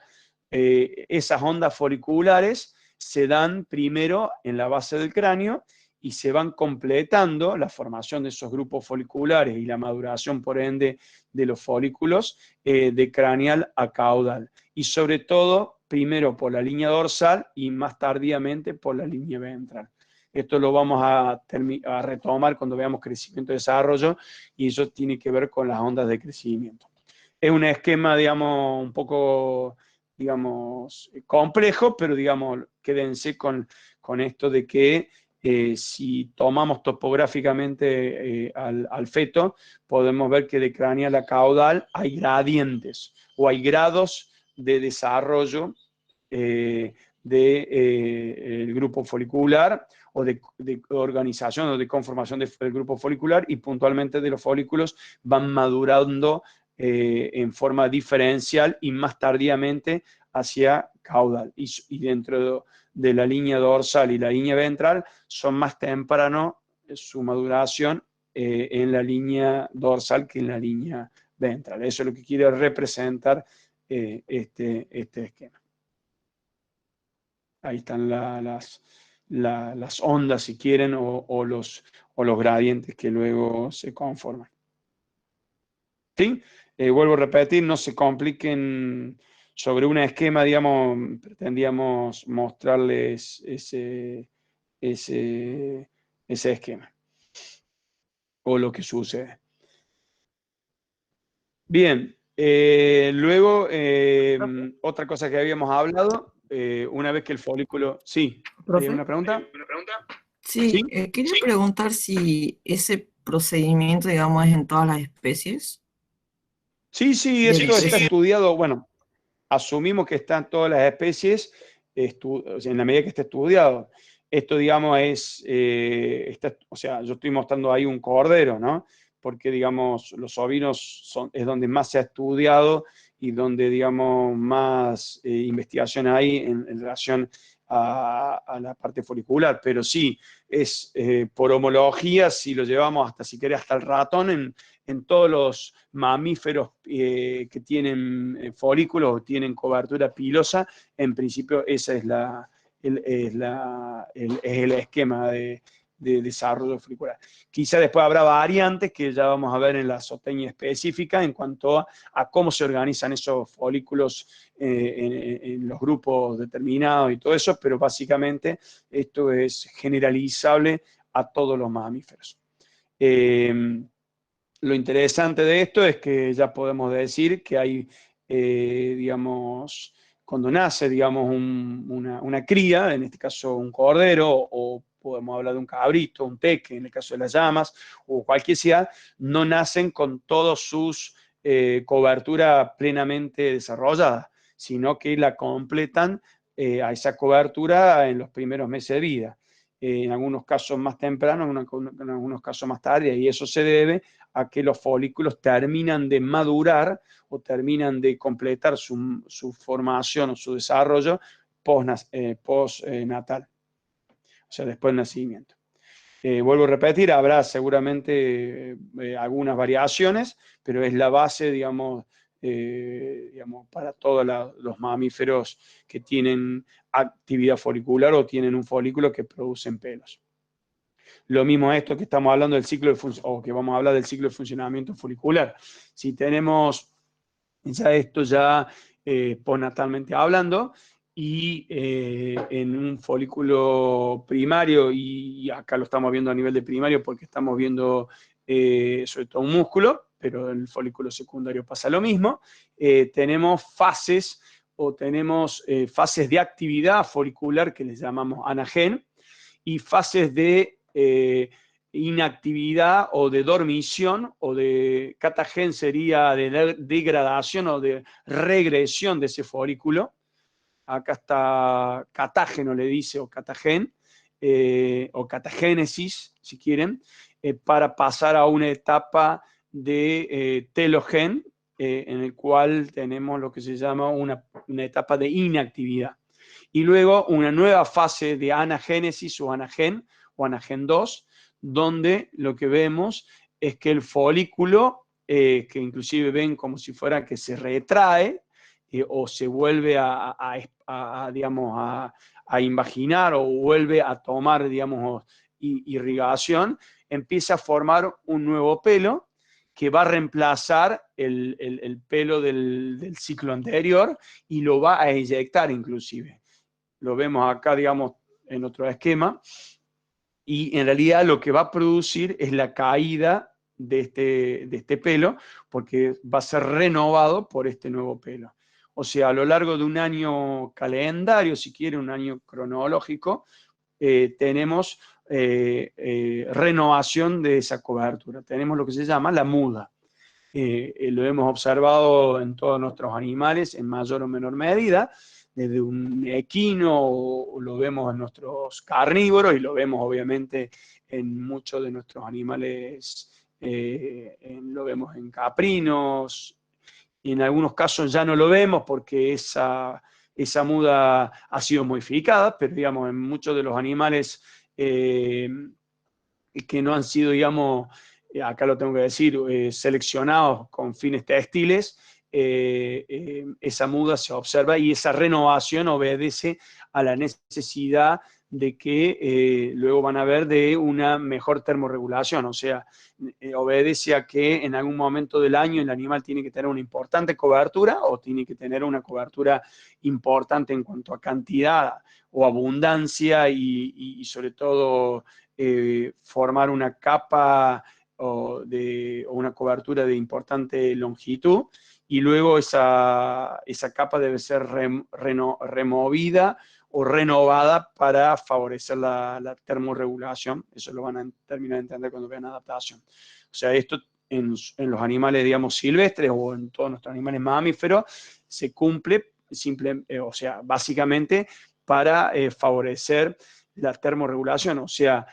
esas ondas foliculares se dan primero en la base del cráneo y se van completando la formación de esos grupos foliculares y la maduración, por ende, de los folículos de craneal a caudal. Y sobre todo, primero por la línea dorsal y más tardíamente por la línea ventral. Esto lo vamos a retomar cuando veamos crecimiento y desarrollo, y eso tiene que ver con las ondas de crecimiento. Es un esquema, digamos, un poco, digamos, complejo, pero, digamos, quédense con esto de que si tomamos topográficamente al feto, podemos ver que de craneal a caudal hay gradientes o hay grados de desarrollo del grupo folicular, o de organización o de conformación del grupo folicular, y puntualmente de los folículos van madurando en forma diferencial y más tardíamente hacia caudal. Y dentro de la línea dorsal y la línea ventral son más temprano su maduración en la línea dorsal que en la línea ventral. Eso es lo que quiere representar este esquema. Ahí están las ondas, si quieren, o los gradientes que luego se conforman. ¿Sí? Vuelvo a repetir, no se compliquen sobre un esquema, digamos, pretendíamos mostrarles ese esquema o lo que sucede. Bien, luego, otra cosa que habíamos hablado, una vez que el folículo... Sí, ¿Profe? ¿una pregunta? Sí, ¿Sí? quería preguntar si ese procedimiento, digamos, es en todas las especies. Sí, esto está estudiado, bueno, asumimos que están todas las especies en la medida que está estudiado. Esto, digamos, o sea, yo estoy mostrando ahí un cordero, ¿no? Porque, digamos, los ovinos es donde más se ha estudiado y donde, digamos, más investigación hay en relación a la parte folicular. Pero sí, es por homología, si lo llevamos hasta, si querés, hasta el ratón, en todos los mamíferos que tienen folículos o tienen cobertura pilosa, en principio ese es el esquema de desarrollo folicular. Quizá después habrá variantes que ya vamos a ver en la zootecnia específica en cuanto a cómo se organizan esos folículos en los grupos determinados y todo eso, pero básicamente esto es generalizable a todos los mamíferos. Lo interesante de esto es que ya podemos decir que hay, digamos, cuando nace, digamos, una cría, en este caso un cordero, o podemos hablar de un cabrito, un teque, en el caso de las llamas, o cualquier sea, no nacen con todas sus cobertura plenamente desarrollada, sino que la completan a esa cobertura en los primeros meses de vida. En algunos casos más temprano, en algunos casos más tarde, y eso se debe a que los folículos terminan de madurar o terminan de completar su formación o su desarrollo postnatal, o sea, después del nacimiento. Vuelvo a repetir, habrá seguramente algunas variaciones, pero es la base, digamos, para todos los mamíferos que tienen actividad folicular o tienen un folículo que producen pelos. Lo mismo esto que estamos hablando del ciclo o que vamos a hablar del ciclo de funcionamiento folicular. Si tenemos ya esto postnatalmente hablando, y en un folículo primario, y acá lo estamos viendo a nivel de primario porque estamos viendo sobre todo un músculo, pero en el folículo secundario pasa lo mismo, tenemos fases fases de actividad folicular que les llamamos anagen, y fases de inactividad o de dormición, o de catagen sería de degradación o de regresión de ese folículo. Acá está catágeno, le dice, o catagen, o catagénesis, si quieren, para pasar a una etapa de telogen, en el cual tenemos lo que se llama una etapa de inactividad. Y luego una nueva fase de anagénesis o anagen 2, donde lo que vemos es que el folículo, que inclusive ven como si fuera que se retrae, o se vuelve digamos, a invaginar, o vuelve a tomar, digamos, irrigación, empieza a formar un nuevo pelo que va a reemplazar el pelo del ciclo anterior, y lo va a eyectar inclusive. Lo vemos acá, digamos, en otro esquema, y en realidad lo que va a producir es la caída de este pelo, porque va a ser renovado por este nuevo pelo. O sea, a lo largo de un año calendario, si quiere, un año cronológico, tenemos renovación de esa cobertura. Tenemos lo que se llama la muda. Lo hemos observado en todos nuestros animales en mayor o menor medida, desde un equino, lo vemos en nuestros carnívoros, y lo vemos obviamente en muchos de nuestros animales, lo vemos en caprinos, y en algunos casos ya no lo vemos porque esa muda ha sido modificada, pero digamos, en muchos de los animales que no han sido, digamos, acá lo tengo que decir, seleccionados con fines textiles, esa muda se observa, y esa renovación obedece a la necesidad de que luego van a ver de una mejor termorregulación, o sea, obedece a que en algún momento del año el animal tiene que tener una importante cobertura, o tiene que tener una cobertura importante en cuanto a cantidad o abundancia, y sobre todo formar una capa o una cobertura de importante longitud, y luego esa capa debe ser removida o renovada para favorecer la termorregulación. Eso lo van a terminar de entender cuando vean adaptación. O sea, esto en los animales, digamos, silvestres, o en todos nuestros animales mamíferos, se cumple o sea, básicamente para favorecer la termorregulación, o sea,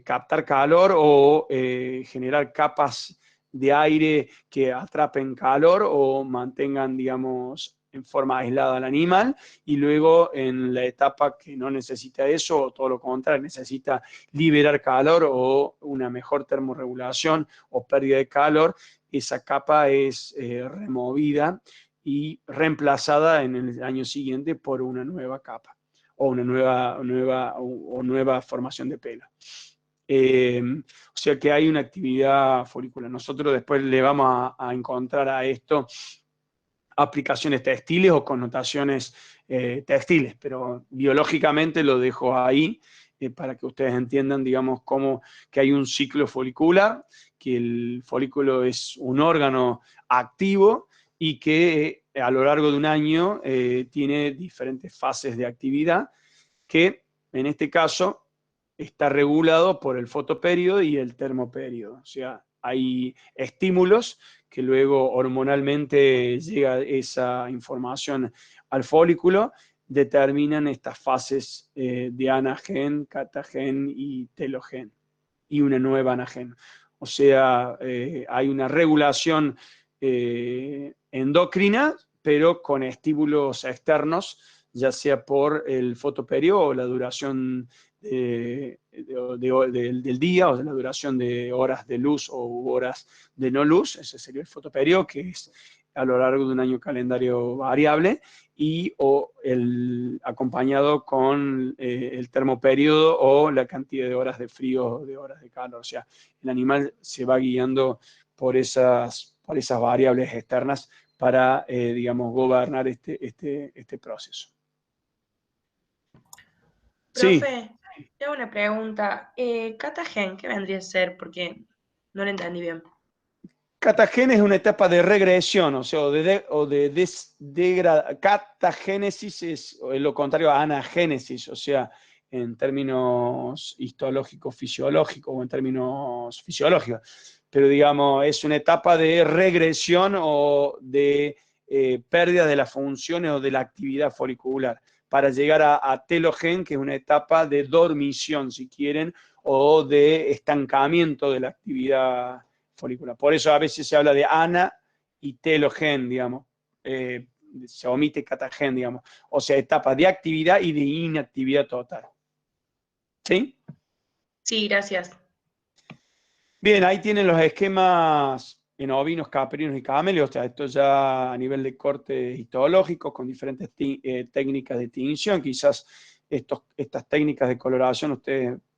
captar calor o generar capas de aire que atrapen calor o mantengan, digamos, en forma aislada al animal, y luego en la etapa que no necesita eso, o todo lo contrario, necesita liberar calor o una mejor termorregulación o pérdida de calor, esa capa es removida y reemplazada en el año siguiente por una nueva capa, o una nueva formación de pelo. O sea que hay una actividad folicular. Nosotros después le vamos a encontrar a esto aplicaciones textiles o connotaciones textiles, pero biológicamente lo dejo ahí para que ustedes entiendan, digamos, que hay un ciclo folicular, que el folículo es un órgano activo, y que a lo largo de un año tiene diferentes fases de actividad, que en este caso está regulado por el fotoperíodo y el termoperíodo. O sea, hay estímulos que luego hormonalmente llega esa información al folículo, determinan estas fases de anagen, catagen y telogen, y una nueva anagen. O sea, hay una regulación endocrina, pero con estímulos externos, ya sea por el fotoperiodo o la duración del día, o de la duración de horas de luz o horas de no luz. Ese sería el fotoperiodo, que es a lo largo de un año calendario variable, y o acompañado con el termoperiodo o la cantidad de horas de frío o de horas de calor. O sea, el animal se va guiando por esas variables externas para, digamos, gobernar este proceso. Sí. Profe, te hago una pregunta. Catagen, ¿qué vendría a ser? Porque no lo entendí bien. Catagen es una etapa de regresión, o sea, catagénesis es lo contrario a anagénesis, o sea, en términos histológicos, fisiológicos o en términos fisiológicos. Pero digamos, es una etapa de regresión o de pérdida de las funciones o de la actividad folicular, para llegar a telogen, que es una etapa de dormición, si quieren, o de estancamiento de la actividad folicular. Por eso a veces se habla de ana y telogen, digamos. Se omite catagen, digamos. O sea, etapa de actividad y de inactividad total. ¿Sí? Sí, gracias. Bien, ahí tienen los esquemas en ovinos, caprinos y camélidos. O sea, esto ya a nivel de corte histológico, con diferentes técnicas de tinción. Quizás estas técnicas de coloración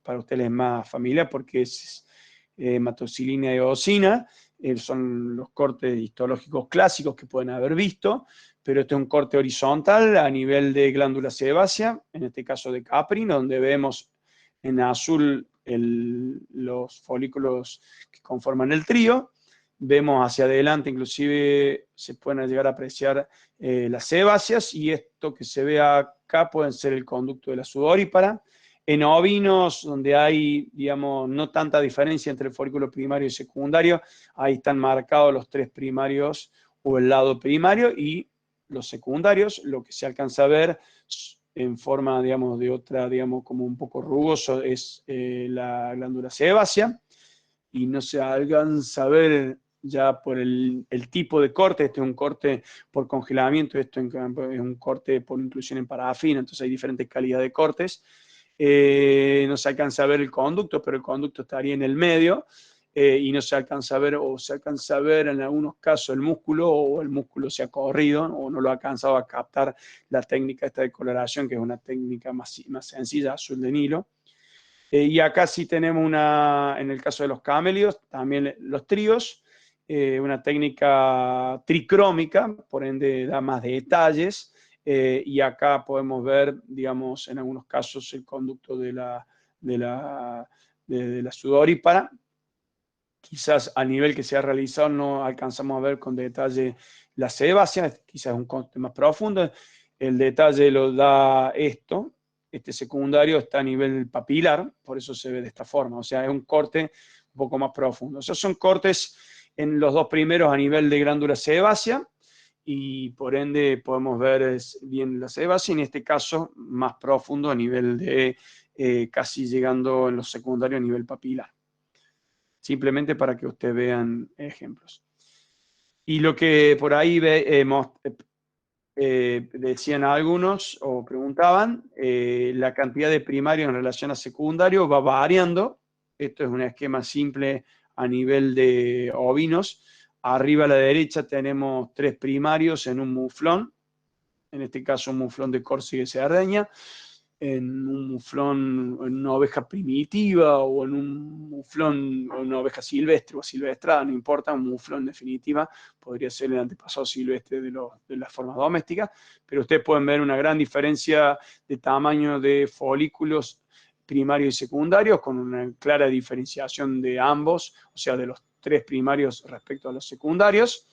para ustedes es más familiar, porque es hematoxilina y eosina, son los cortes histológicos clásicos que pueden haber visto, pero este es un corte horizontal a nivel de glándula sebácea, en este caso de caprino, donde vemos en azul los folículos que conforman el trío. Vemos hacia adelante, inclusive se pueden llegar a apreciar las sebáceas, y esto que se ve acá pueden ser el conducto de la sudorípara. En ovinos, donde hay, digamos, no tanta diferencia entre el folículo primario y secundario, ahí están marcados los tres primarios o el lado primario, y los secundarios, lo que se alcanza a ver en forma, digamos, de otra, digamos, como un poco rugoso, es la glándula sebácea, y no se alcanza a ver ya por el tipo de corte. Este es un corte por congelamiento, esto es un corte por inclusión en parafina, entonces hay diferentes calidades de cortes. No se alcanza a ver el conducto, pero el conducto estaría en el medio, y no se alcanza a ver, o se alcanza a ver en algunos casos el músculo, o el músculo se ha corrido, o no lo ha alcanzado a captar la técnica esta de coloración, que es una técnica más sencilla, azul de Nilo. Y acá sí tenemos en el caso de los camélidos, también los tríos, una técnica tricrómica, por ende da más detalles. Y acá podemos ver, digamos, en algunos casos el conducto de la sudorípara. Quizás a nivel que se ha realizado no alcanzamos a ver con detalle la sebácea, quizás un corte más profundo. El detalle lo da este secundario está a nivel papilar, por eso se ve de esta forma. O sea, es un corte un poco más profundo. O sea, son cortes en los dos primeros a nivel de glándula sebácea, y por ende podemos ver bien la sebácea, en este caso más profundo a nivel de casi llegando en los secundarios a nivel papilar. Simplemente para que ustedes vean ejemplos. Y lo que por ahí decían algunos o preguntaban, la cantidad de primarios en relación a secundario va variando. Esto es un esquema simple a nivel de ovinos. Arriba a la derecha tenemos 3 primarios en un muflón, en este caso un muflón de Córcega y Cerdeña, en un muflón, en una oveja primitiva, o en un muflón, o una oveja silvestre o silvestrada, no importa, un muflón en definitiva, podría ser el antepasado silvestre de las formas domésticas, pero ustedes pueden ver una gran diferencia de tamaño de folículos primarios y secundarios, con una clara diferenciación de ambos, o sea, de los 3 primarios respecto a los secundarios.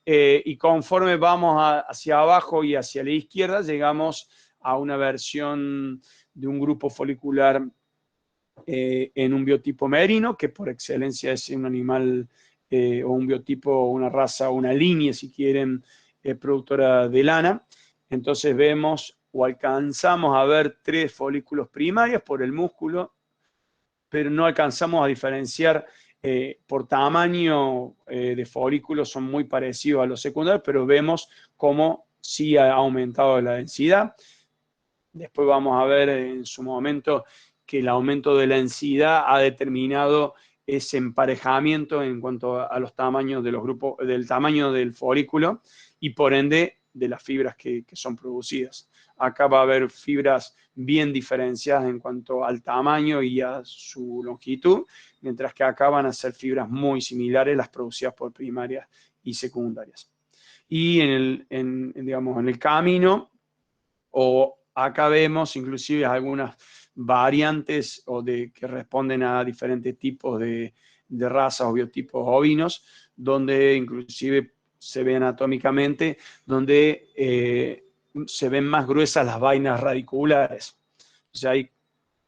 Y conforme vamos hacia abajo y hacia la izquierda, llegamos a una versión de un grupo folicular en un biotipo merino, que por excelencia es un animal o un biotipo, una raza, una línea, si quieren, productora de lana. Entonces vemos o alcanzamos a ver 3 folículos primarios por el músculo, pero no alcanzamos a diferenciar por tamaño de folículos, son muy parecidos a los secundarios, pero vemos cómo sí ha aumentado la densidad. Después vamos a ver en su momento que el aumento de la densidad ha determinado ese emparejamiento en cuanto a los tamaños de los grupos, del tamaño del folículo y por ende de las fibras que son producidas. Acá va a haber fibras bien diferenciadas en cuanto al tamaño y a su longitud, mientras que acá van a ser fibras muy similares las producidas por primarias y secundarias. Y digamos, en el camino, o acá vemos inclusive algunas variantes que responden a diferentes tipos de razas o biotipos ovinos, donde inclusive se ve anatómicamente, donde se ven más gruesas las vainas radiculares. O sea, hay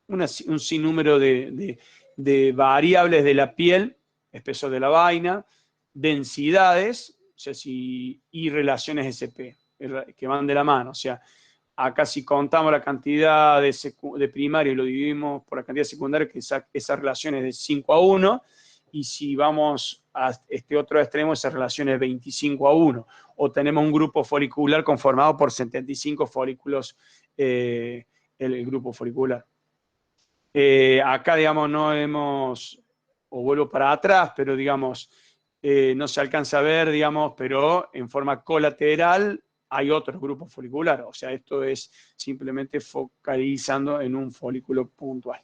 un sinnúmero de variables de la piel, espesor de la vaina, densidades, o sea, y relaciones SP, que van de la mano. O sea, acá si contamos la cantidad de primario y lo dividimos por la cantidad secundaria, que esa relación es de 5:1, y si vamos a este otro extremo, esa relación es 25:1. O tenemos un grupo folicular conformado por 75 folículos, el grupo folicular. Acá, digamos, no hemos, o vuelvo para atrás, pero digamos, no se alcanza a ver, digamos, pero en forma colateral hay otros grupos foliculares. O sea, esto es simplemente focalizando en un folículo puntual.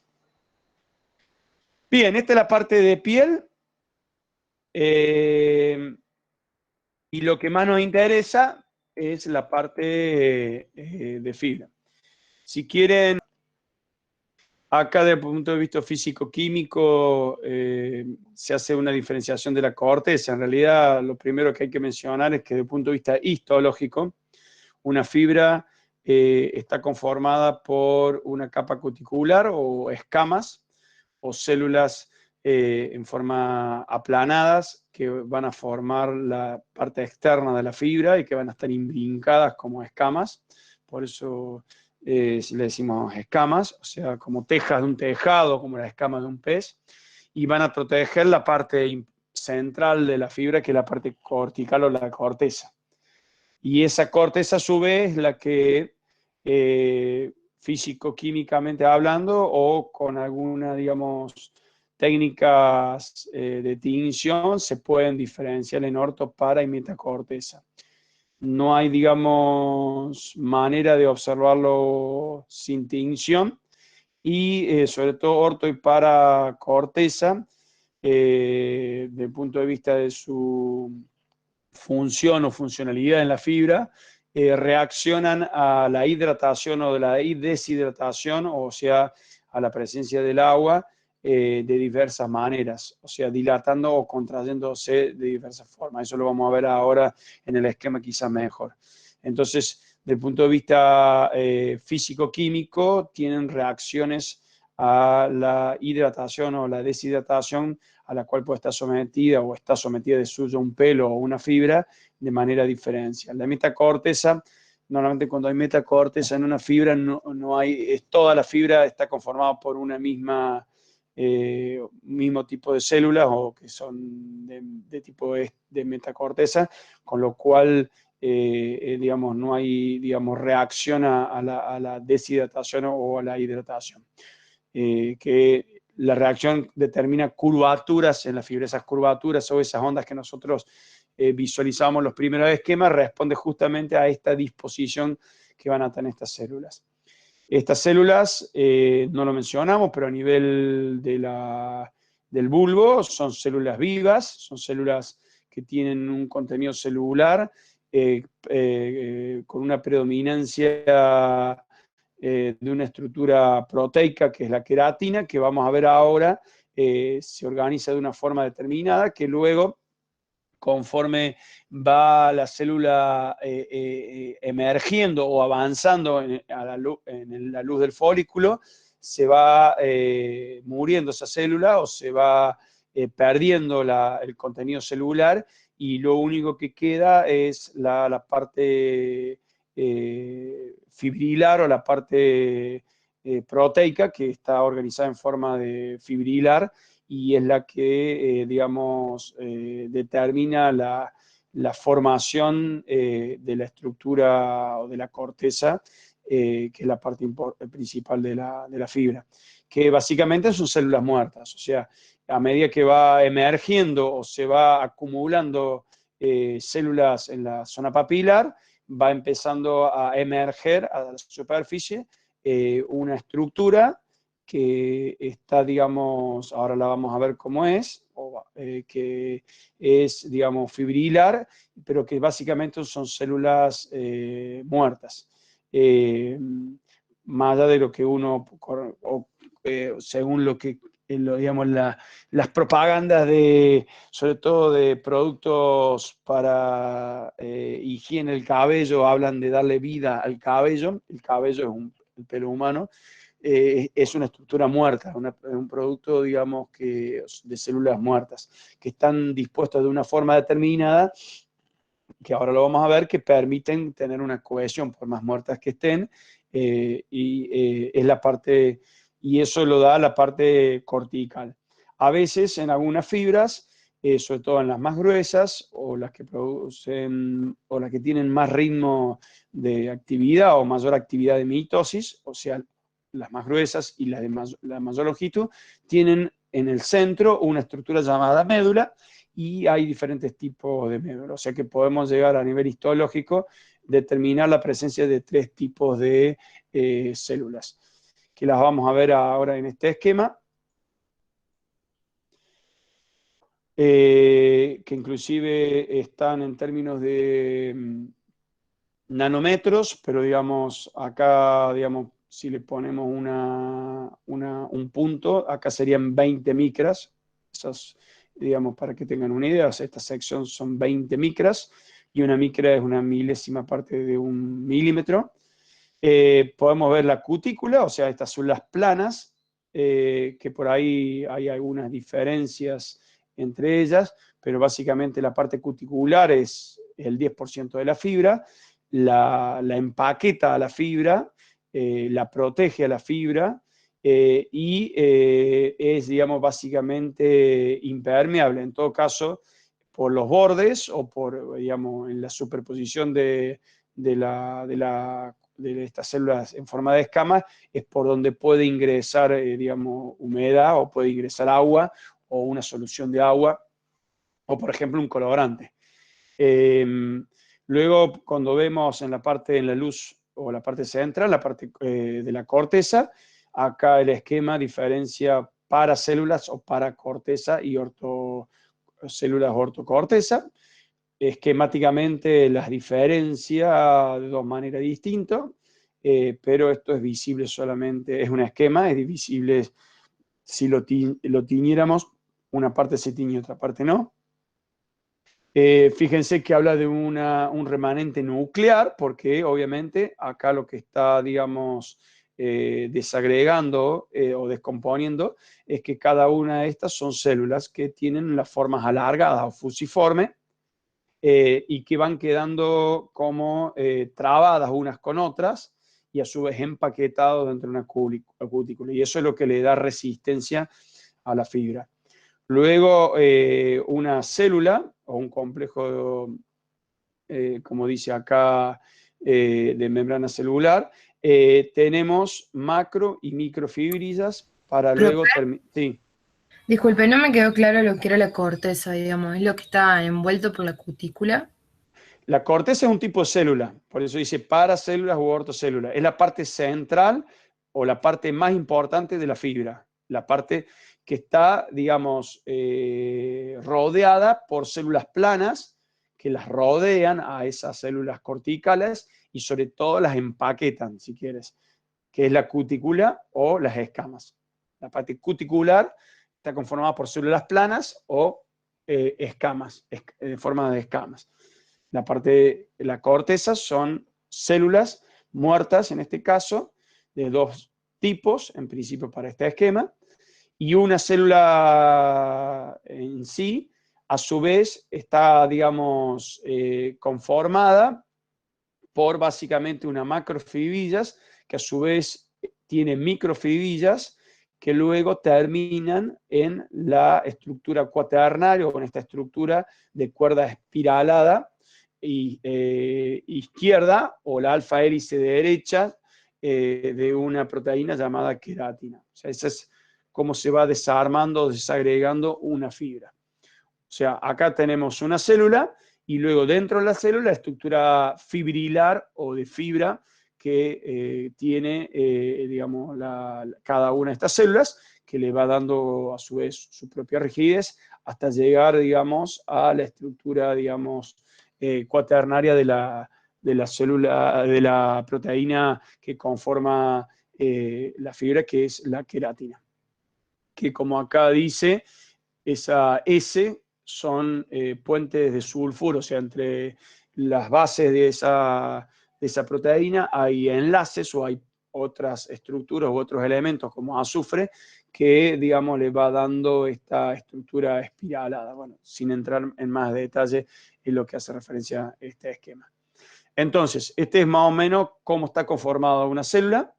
Bien, esta es la parte de piel. Y lo que más nos interesa es la parte de fibra. Si quieren, acá desde el punto de vista físico-químico se hace una diferenciación de la corteza. En realidad, lo primero que hay que mencionar es que desde el punto de vista histológico, una fibra está conformada por una capa cuticular o escamas o células en forma aplanadas que van a formar la parte externa de la fibra y que van a estar imbrincadas como escamas. Por eso le decimos escamas, o sea, como tejas de un tejado, como las escamas de un pez, y van a proteger la parte central de la fibra, que es la parte cortical o la corteza. Y esa corteza, a su vez, la que físico-químicamente hablando o con alguna, digamos, técnicas de tinción, se pueden diferenciar en orto, para y metacorteza. No hay, digamos, manera de observarlo sin tinción y sobre todo orto y para corteza, desde el punto de vista de su función o funcionalidad en la fibra, reaccionan a la hidratación o de la deshidratación, o sea, a la presencia del agua de diversas maneras, o sea, dilatando o contrayéndose de diversas formas. Eso lo vamos a ver ahora en el esquema quizás mejor. Entonces, desde el punto de vista físico-químico, tienen reacciones a la hidratación o la deshidratación a la cual puede estar sometida o está sometida de suyo un pelo o una fibra de manera diferencial. La metacorteza, normalmente cuando hay metacorteza en una fibra, no hay, toda la fibra está conformada por una mismo tipo de células o que son de tipo de metacorteza, con lo cual digamos, no hay, digamos, reacción a la deshidratación o a la hidratación. Que la reacción determina curvaturas en la fibra. Esas curvaturas o esas ondas que nosotros visualizamos en los primeros esquemas responde justamente a esta disposición que van a tener estas células. Estas células, no lo mencionamos, pero a nivel del bulbo son células vivas, son células que tienen un contenido celular con una predominancia de una estructura proteica, que es la queratina, que vamos a ver ahora, se organiza de una forma determinada, que luego, conforme va la célula emergiendo o avanzando en la luz del folículo, se va muriendo esa célula o se va perdiendo el contenido celular, y lo único que queda es la parte fibrilar o la parte proteica, que está organizada en forma de fibrilar y es la que, digamos, determina la formación de la estructura o de la corteza, que es la parte principal de la fibra, que básicamente son células muertas. O sea, a medida que va emergiendo o se va acumulando células en la zona papilar, va empezando a emerger a la superficie una estructura que está, digamos, ahora la vamos a ver cómo es, que es, digamos, fibrilar, pero que básicamente son células muertas. Más allá de lo que uno, según lo que, digamos, las propagandas de, sobre todo de productos para higiene del cabello, hablan de darle vida al cabello. El cabello es el pelo humano. Es una estructura muerta, un producto, digamos, de células muertas, que están dispuestas de una forma determinada, que ahora lo vamos a ver, que permiten tener una cohesión por más muertas que estén, es la parte, y eso lo da la parte cortical. A veces en algunas fibras, sobre todo en las más gruesas, o las que producen, o las que tienen más ritmo de actividad o mayor actividad de mitosis, o sea, las más gruesas y las de la mayor longitud, tienen en el centro una estructura llamada médula, y hay diferentes tipos de médula. O sea que podemos llegar a nivel histológico, determinar la presencia de 3 tipos de células, que las vamos a ver ahora en este esquema, que inclusive están en términos de nanómetros, pero digamos, acá, digamos, si le ponemos un punto, acá serían 20 micras, esas, digamos, para que tengan una idea, o sea, esta sección son 20 micras, y una micra es una milésima parte de un milímetro. Podemos ver la cutícula, o sea, estas son las planas, que por ahí hay algunas diferencias entre ellas, pero básicamente la parte cuticular es el 10% de la fibra, la empaqueta a la fibra, la protege a la fibra, y es, digamos, básicamente impermeable, en todo caso, por los bordes o por, digamos, en la superposición de estas células en forma de escamas, es por donde puede ingresar, digamos, humedad, o puede ingresar agua, o una solución de agua, o por ejemplo un colorante. Luego, cuando vemos en la luz o la parte central, la parte de la corteza, acá el esquema diferencia para células o para corteza y células ortocorteza. Esquemáticamente las diferencia de 2 maneras distintas, pero esto es visible solamente, es un esquema, es visible si lo tiñéramos, una parte se tiñe, otra parte no. Fíjense que habla de un remanente nuclear, porque obviamente acá lo que está, digamos, desagregando o descomponiendo es que cada una de estas son células que tienen las formas alargadas o fusiformes, y que van quedando como trabadas unas con otras y a su vez empaquetados dentro de una cutícula. Y eso es lo que le da resistencia a la fibra. Luego, una célula o un complejo, como dice acá, de membrana celular, tenemos macro y microfibrillas para luego terminar. Sí. Disculpe, no me quedó claro lo que era la corteza, digamos, es lo que está envuelto por la cutícula. La corteza es un tipo de célula, por eso dice paracélulas u ortocélulas. Es la parte central o la parte más importante de la fibra, la parte que está, digamos, rodeada por células planas que las rodean a esas células corticales y sobre todo las empaquetan, si quieres, que es la cutícula o las escamas. La parte cuticular está conformada por células planas o escamas, en forma de escamas. La corteza son células muertas, en este caso, de 2 tipos, en principio para este esquema, y una célula en sí, a su vez, está, digamos, conformada por básicamente una macrofibrilas que a su vez tiene microfibrilas que luego terminan en la estructura cuaternaria o en esta estructura de cuerda espiralada izquierda o la alfa hélice derecha de una proteína llamada queratina. O sea, esa es cómo se va desarmando o desagregando una fibra. O sea, acá tenemos una célula y luego dentro de la célula la estructura fibrilar o de fibra que tiene, digamos, cada una de estas células, que le va dando a su vez su propia rigidez hasta llegar, digamos, a la estructura, digamos, cuaternaria de la célula, de la proteína que conforma la fibra, que es la queratina. Que como acá dice, esa S son puentes de sulfuro, o sea, entre las bases de esa proteína hay enlaces o hay otras estructuras u otros elementos como azufre que, digamos, le va dando esta estructura espiralada. Bueno, sin entrar en más detalle en lo que hace referencia a este esquema. Entonces, este es más o menos cómo está conformada una célula,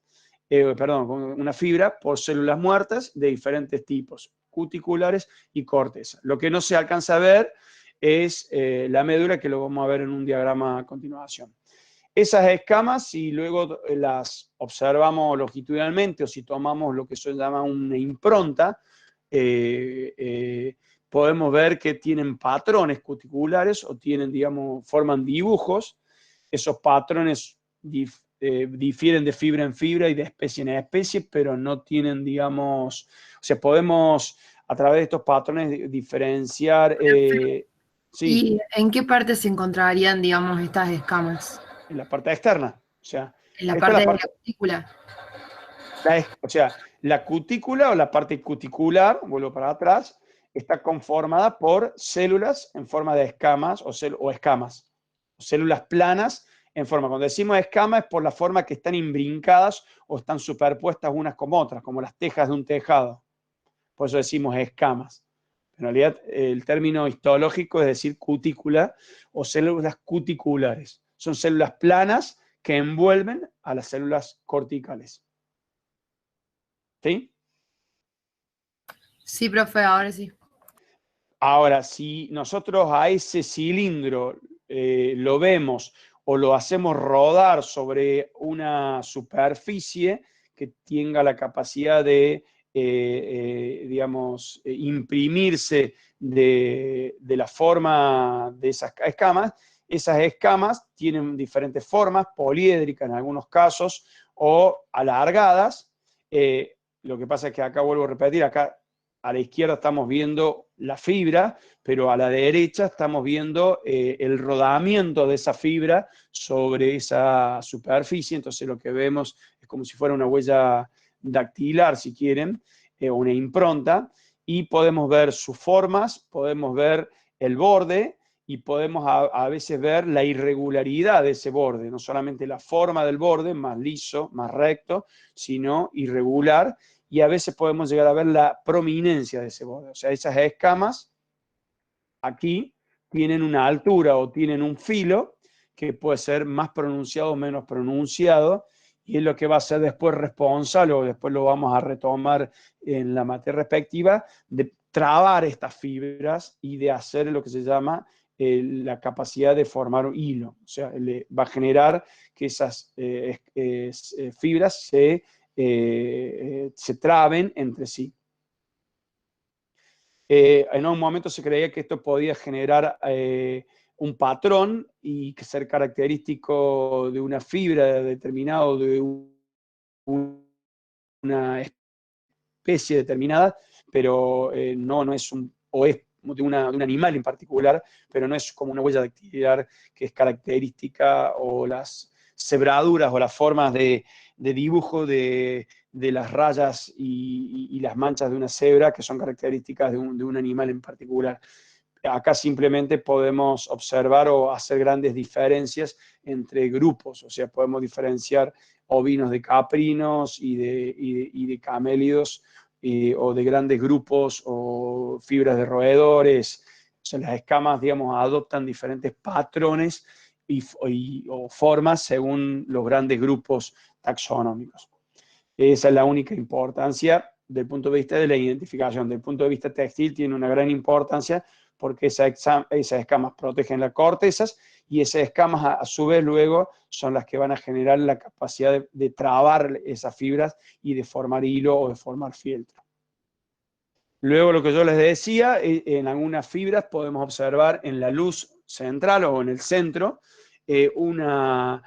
una fibra por células muertas de diferentes tipos, cuticulares y corteza. Lo que no se alcanza a ver es la médula, que lo vamos a ver en un diagrama a continuación. Esas escamas, si luego las observamos longitudinalmente o si tomamos lo que se llama una impronta, podemos ver que tienen patrones cuticulares o tienen, digamos, forman dibujos. Esos patrones difieren de fibra en fibra y de especie en especie, pero no tienen, digamos, o sea, podemos a través de estos patrones diferenciar. Sí. ¿Y en qué parte se encontrarían, digamos, estas escamas? En la parte externa. O sea, ¿En la esta parte es de la cutícula? o sea, la cutícula o la parte cuticular, vuelvo para atrás, está conformada por células en forma de escamas o escamas, células planas en forma. Cuando decimos escama es por la forma que están imbrincadas o están superpuestas unas como otras, como las tejas de un tejado. Por eso decimos escamas. En realidad, el término histológico es decir cutícula o células cuticulares. Son células planas que envuelven a las células corticales. ¿Sí? Sí, profe, ahora sí. Ahora, si nosotros a ese cilindro lo vemos o lo hacemos rodar sobre una superficie que tenga la capacidad de, digamos, imprimirse de la forma de esas escamas tienen diferentes formas, poliédricas en algunos casos o alargadas. Lo que pasa es que acá vuelvo a repetir, acá a la izquierda estamos viendo la fibra, pero a la derecha estamos viendo el rodamiento de esa fibra sobre esa superficie. Entonces lo que vemos es como si fuera una huella dactilar, si quieren, una impronta, y podemos ver sus formas, podemos ver el borde y podemos a veces ver la irregularidad de ese borde, no solamente la forma del borde, más liso, más recto, sino irregular. Y a veces podemos llegar a ver la prominencia de ese borde. O sea, esas escamas aquí tienen una altura o tienen un filo que puede ser más pronunciado o menos pronunciado, y es lo que va a ser después responsable, o después lo vamos a retomar en la materia respectiva, de trabar estas fibras y de hacer lo que se llama la capacidad de formar un hilo. O sea, va a generar que esas fibras se traben entre sí. En un momento se creía que esto podía generar un patrón y que ser característico de una fibra determinada o de una especie determinada, pero no es o es de un animal en particular, pero no es como una huella dactilar que es característica, o las cebraduras o las formas de dibujo de las rayas y las manchas de una cebra, que son características de un animal en particular. Acá simplemente podemos observar o hacer grandes diferencias entre grupos, o sea, podemos diferenciar ovinos de caprinos y de camélidos, o de grandes grupos o fibras de roedores. O sea, las escamas, digamos, adoptan diferentes patrones o formas según los grandes grupos taxonómicos. Esa es la única importancia desde el punto de vista de la identificación. Desde el punto de vista textil tiene una gran importancia porque esas escamas protegen las cortezas y esas escamas a su vez luego son las que van a generar la capacidad de trabar esas fibras y de formar hilo o de formar fieltro. Luego lo que yo les decía, en algunas fibras podemos observar en la luz central o en el centro una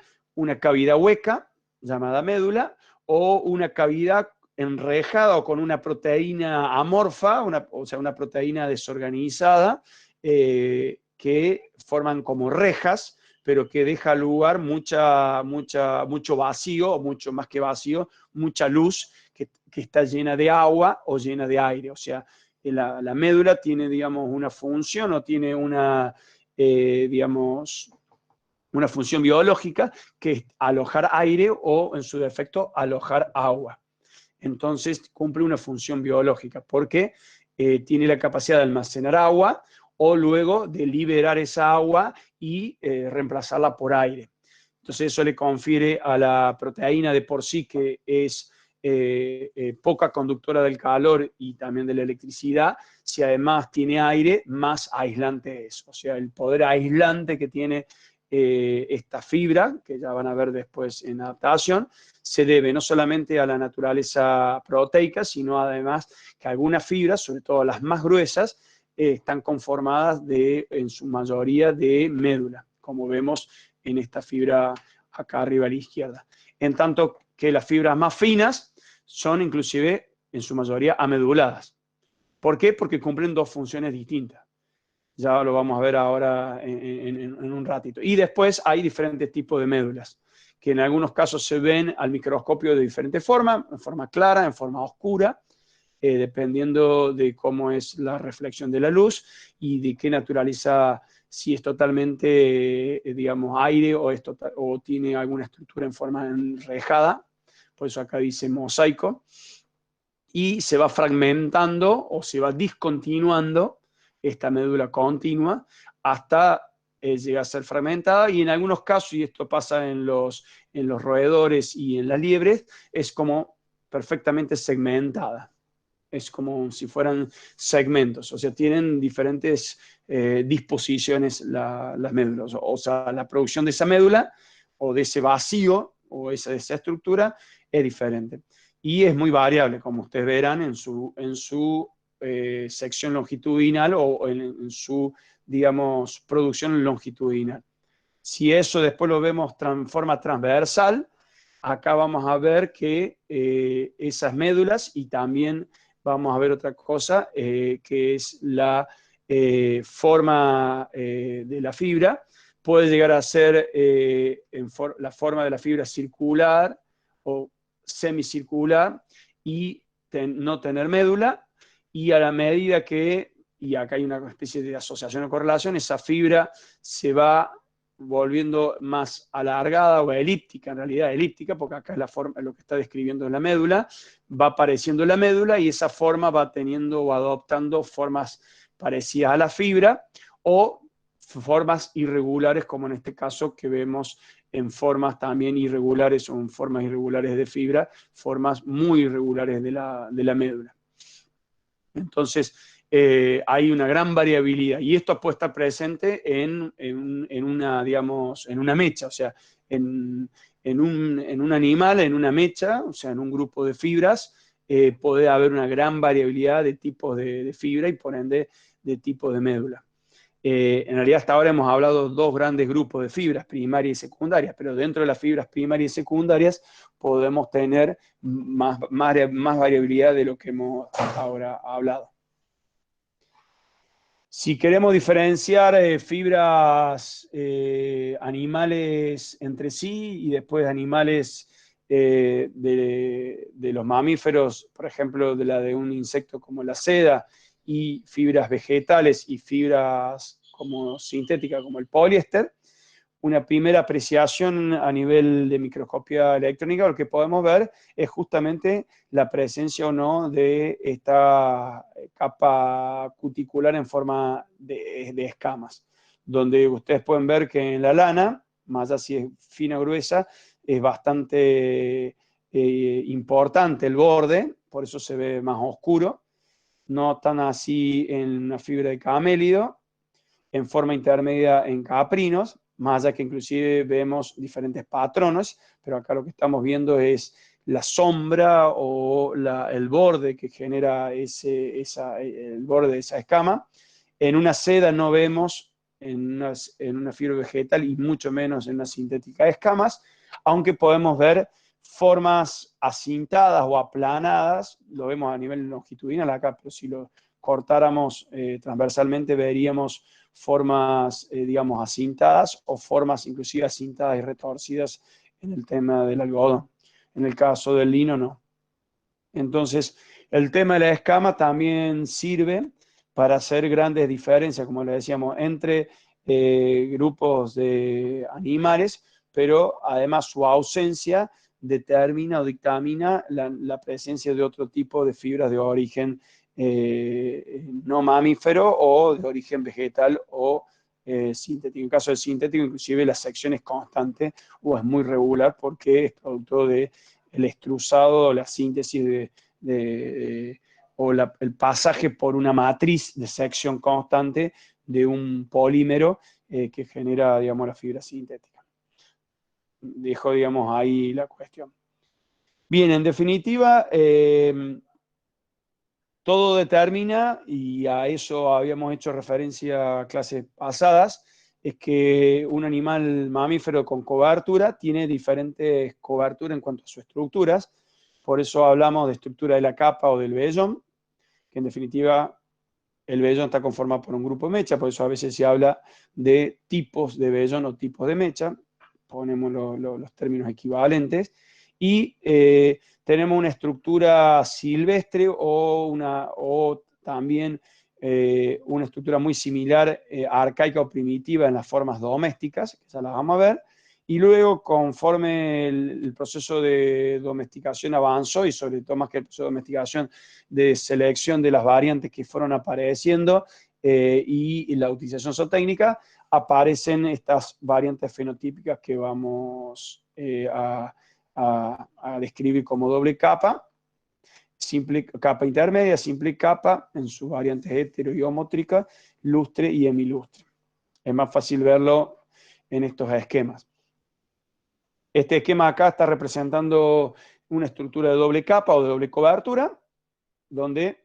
cavidad hueca llamada médula o una cavidad enrejada o con una proteína amorfa, o sea, una proteína desorganizada que forman como rejas, pero que deja lugar mucho vacío, o mucho más que vacío, mucha luz que está llena de agua o llena de aire. O sea, la médula tiene, digamos, una función o tiene digamos, una función biológica que es alojar aire o, en su defecto, alojar agua. Entonces, cumple una función biológica porque tiene la capacidad de almacenar agua o luego de liberar esa agua y reemplazarla por aire. Entonces, eso le confiere a la proteína de por sí, que es poca conductora del calor y también de la electricidad. Si además tiene aire, más aislante es. O sea, el poder aislante que tiene esta fibra, que ya van a ver después en adaptación, se debe no solamente a la naturaleza proteica, sino además que algunas fibras, sobre todo las más gruesas, están conformadas en su mayoría de médula, como vemos en esta fibra acá arriba a la izquierda. En tanto que las fibras más finas son inclusive en su mayoría ameduladas. ¿Por qué? Porque cumplen dos funciones distintas. Ya lo vamos a ver ahora en un ratito. Y después hay diferentes tipos de médulas, que en algunos casos se ven al microscopio de diferente forma, en forma clara, en forma oscura, dependiendo de cómo es la reflexión de la luz y de qué naturaleza, si es totalmente, digamos, aire o tiene alguna estructura en forma enrejada. Por eso acá dice mosaico. Y se va fragmentando o se va discontinuando esta médula continua hasta llegar a ser fragmentada, y en algunos casos, y esto pasa en los roedores y en las liebres, es como perfectamente segmentada. Es como si fueran segmentos, o sea, tienen diferentes disposiciones las médulas. O sea, la producción de esa médula o de ese vacío o de esa estructura es diferente. Y es muy variable, como ustedes verán en su sección longitudinal o en su, digamos, producción longitudinal. Si eso después lo vemos en forma transversal, acá vamos a ver que esas médulas, y también vamos a ver otra cosa, que es la forma de la fibra, puede llegar a ser la forma de la fibra circular o semicircular y no tener médula, y a la medida que, y acá hay una especie de asociación o correlación, esa fibra se va volviendo más alargada o elíptica, en realidad elíptica, porque acá es la forma, lo que está describiendo la médula, va apareciendo la médula y esa forma va teniendo o adoptando formas parecidas a la fibra o formas irregulares, como en este caso que vemos en formas también irregulares o en formas irregulares de fibra, formas muy irregulares de la médula. Entonces, hay una gran variabilidad y esto puede estar presente en una, digamos, en una mecha, o sea, en un animal, en una mecha, o sea, en un grupo de fibras, puede haber una gran variabilidad de tipos de fibra y por ende de tipos de médula. En realidad hasta ahora hemos hablado de dos grandes grupos de fibras, primarias y secundarias, pero dentro de las fibras primarias y secundarias podemos tener más variabilidad de lo que hemos ahora hablado. Si queremos diferenciar fibras animales entre sí y después animales de los mamíferos, por ejemplo, de la de un insecto como la seda, y fibras vegetales y fibras como sintéticas como el poliéster, una primera apreciación a nivel de microscopía electrónica, lo que podemos ver es justamente la presencia o no de esta capa cuticular en forma de escamas, donde ustedes pueden ver que en la lana más allá si es fina o gruesa, es bastante importante el borde, por eso se ve más oscuro. No tan así en una fibra de camélido, en forma intermedia en caprinos, más allá que inclusive vemos diferentes patrones, pero acá lo que estamos viendo es la sombra o el borde que genera el borde de esa escama. En una seda no vemos en una fibra vegetal y mucho menos en una sintética de escamas, aunque podemos ver formas acintadas o aplanadas, lo vemos a nivel longitudinal acá, pero si lo cortáramos transversalmente veríamos formas, digamos, acintadas o formas inclusive acintadas y retorcidas en el tema del algodón. En el caso del lino, no. Entonces, el tema de la escama también sirve para hacer grandes diferencias, como le decíamos, entre grupos de animales, pero además su ausencia determina o dictamina la presencia de otro tipo de fibras de origen no mamífero o de origen vegetal o sintético. En caso del sintético, inclusive la sección es constante o es muy regular porque es producto del extrusado o la síntesis o el pasaje por una matriz de sección constante de un polímero que genera, digamos, la fibra sintética. Dejo, digamos, ahí la cuestión. Bien, en definitiva, todo determina, y a eso habíamos hecho referencia a clases pasadas, es que un animal mamífero con cobertura tiene diferentes coberturas en cuanto a sus estructuras. Por eso hablamos de estructura de la capa o del vellón, que en definitiva el vellón está conformado por un grupo de mecha, por eso a veces se habla de tipos de vellón o tipos de mecha, ponemos los términos equivalentes, y tenemos una estructura silvestre o también una estructura muy similar, arcaica o primitiva en las formas domésticas, que ya las vamos a ver, y luego conforme el proceso de domesticación avanzó, y sobre todo más que el proceso de domesticación, de selección de las variantes que fueron apareciendo y la utilización zootécnica, aparecen estas variantes fenotípicas que vamos a describir como doble capa, simple capa intermedia, simple capa en sus variantes hetero y homotrícas, lustre y hemilustre. Es más fácil verlo en estos esquemas. Este esquema acá está representando una estructura de doble capa o de doble cobertura, donde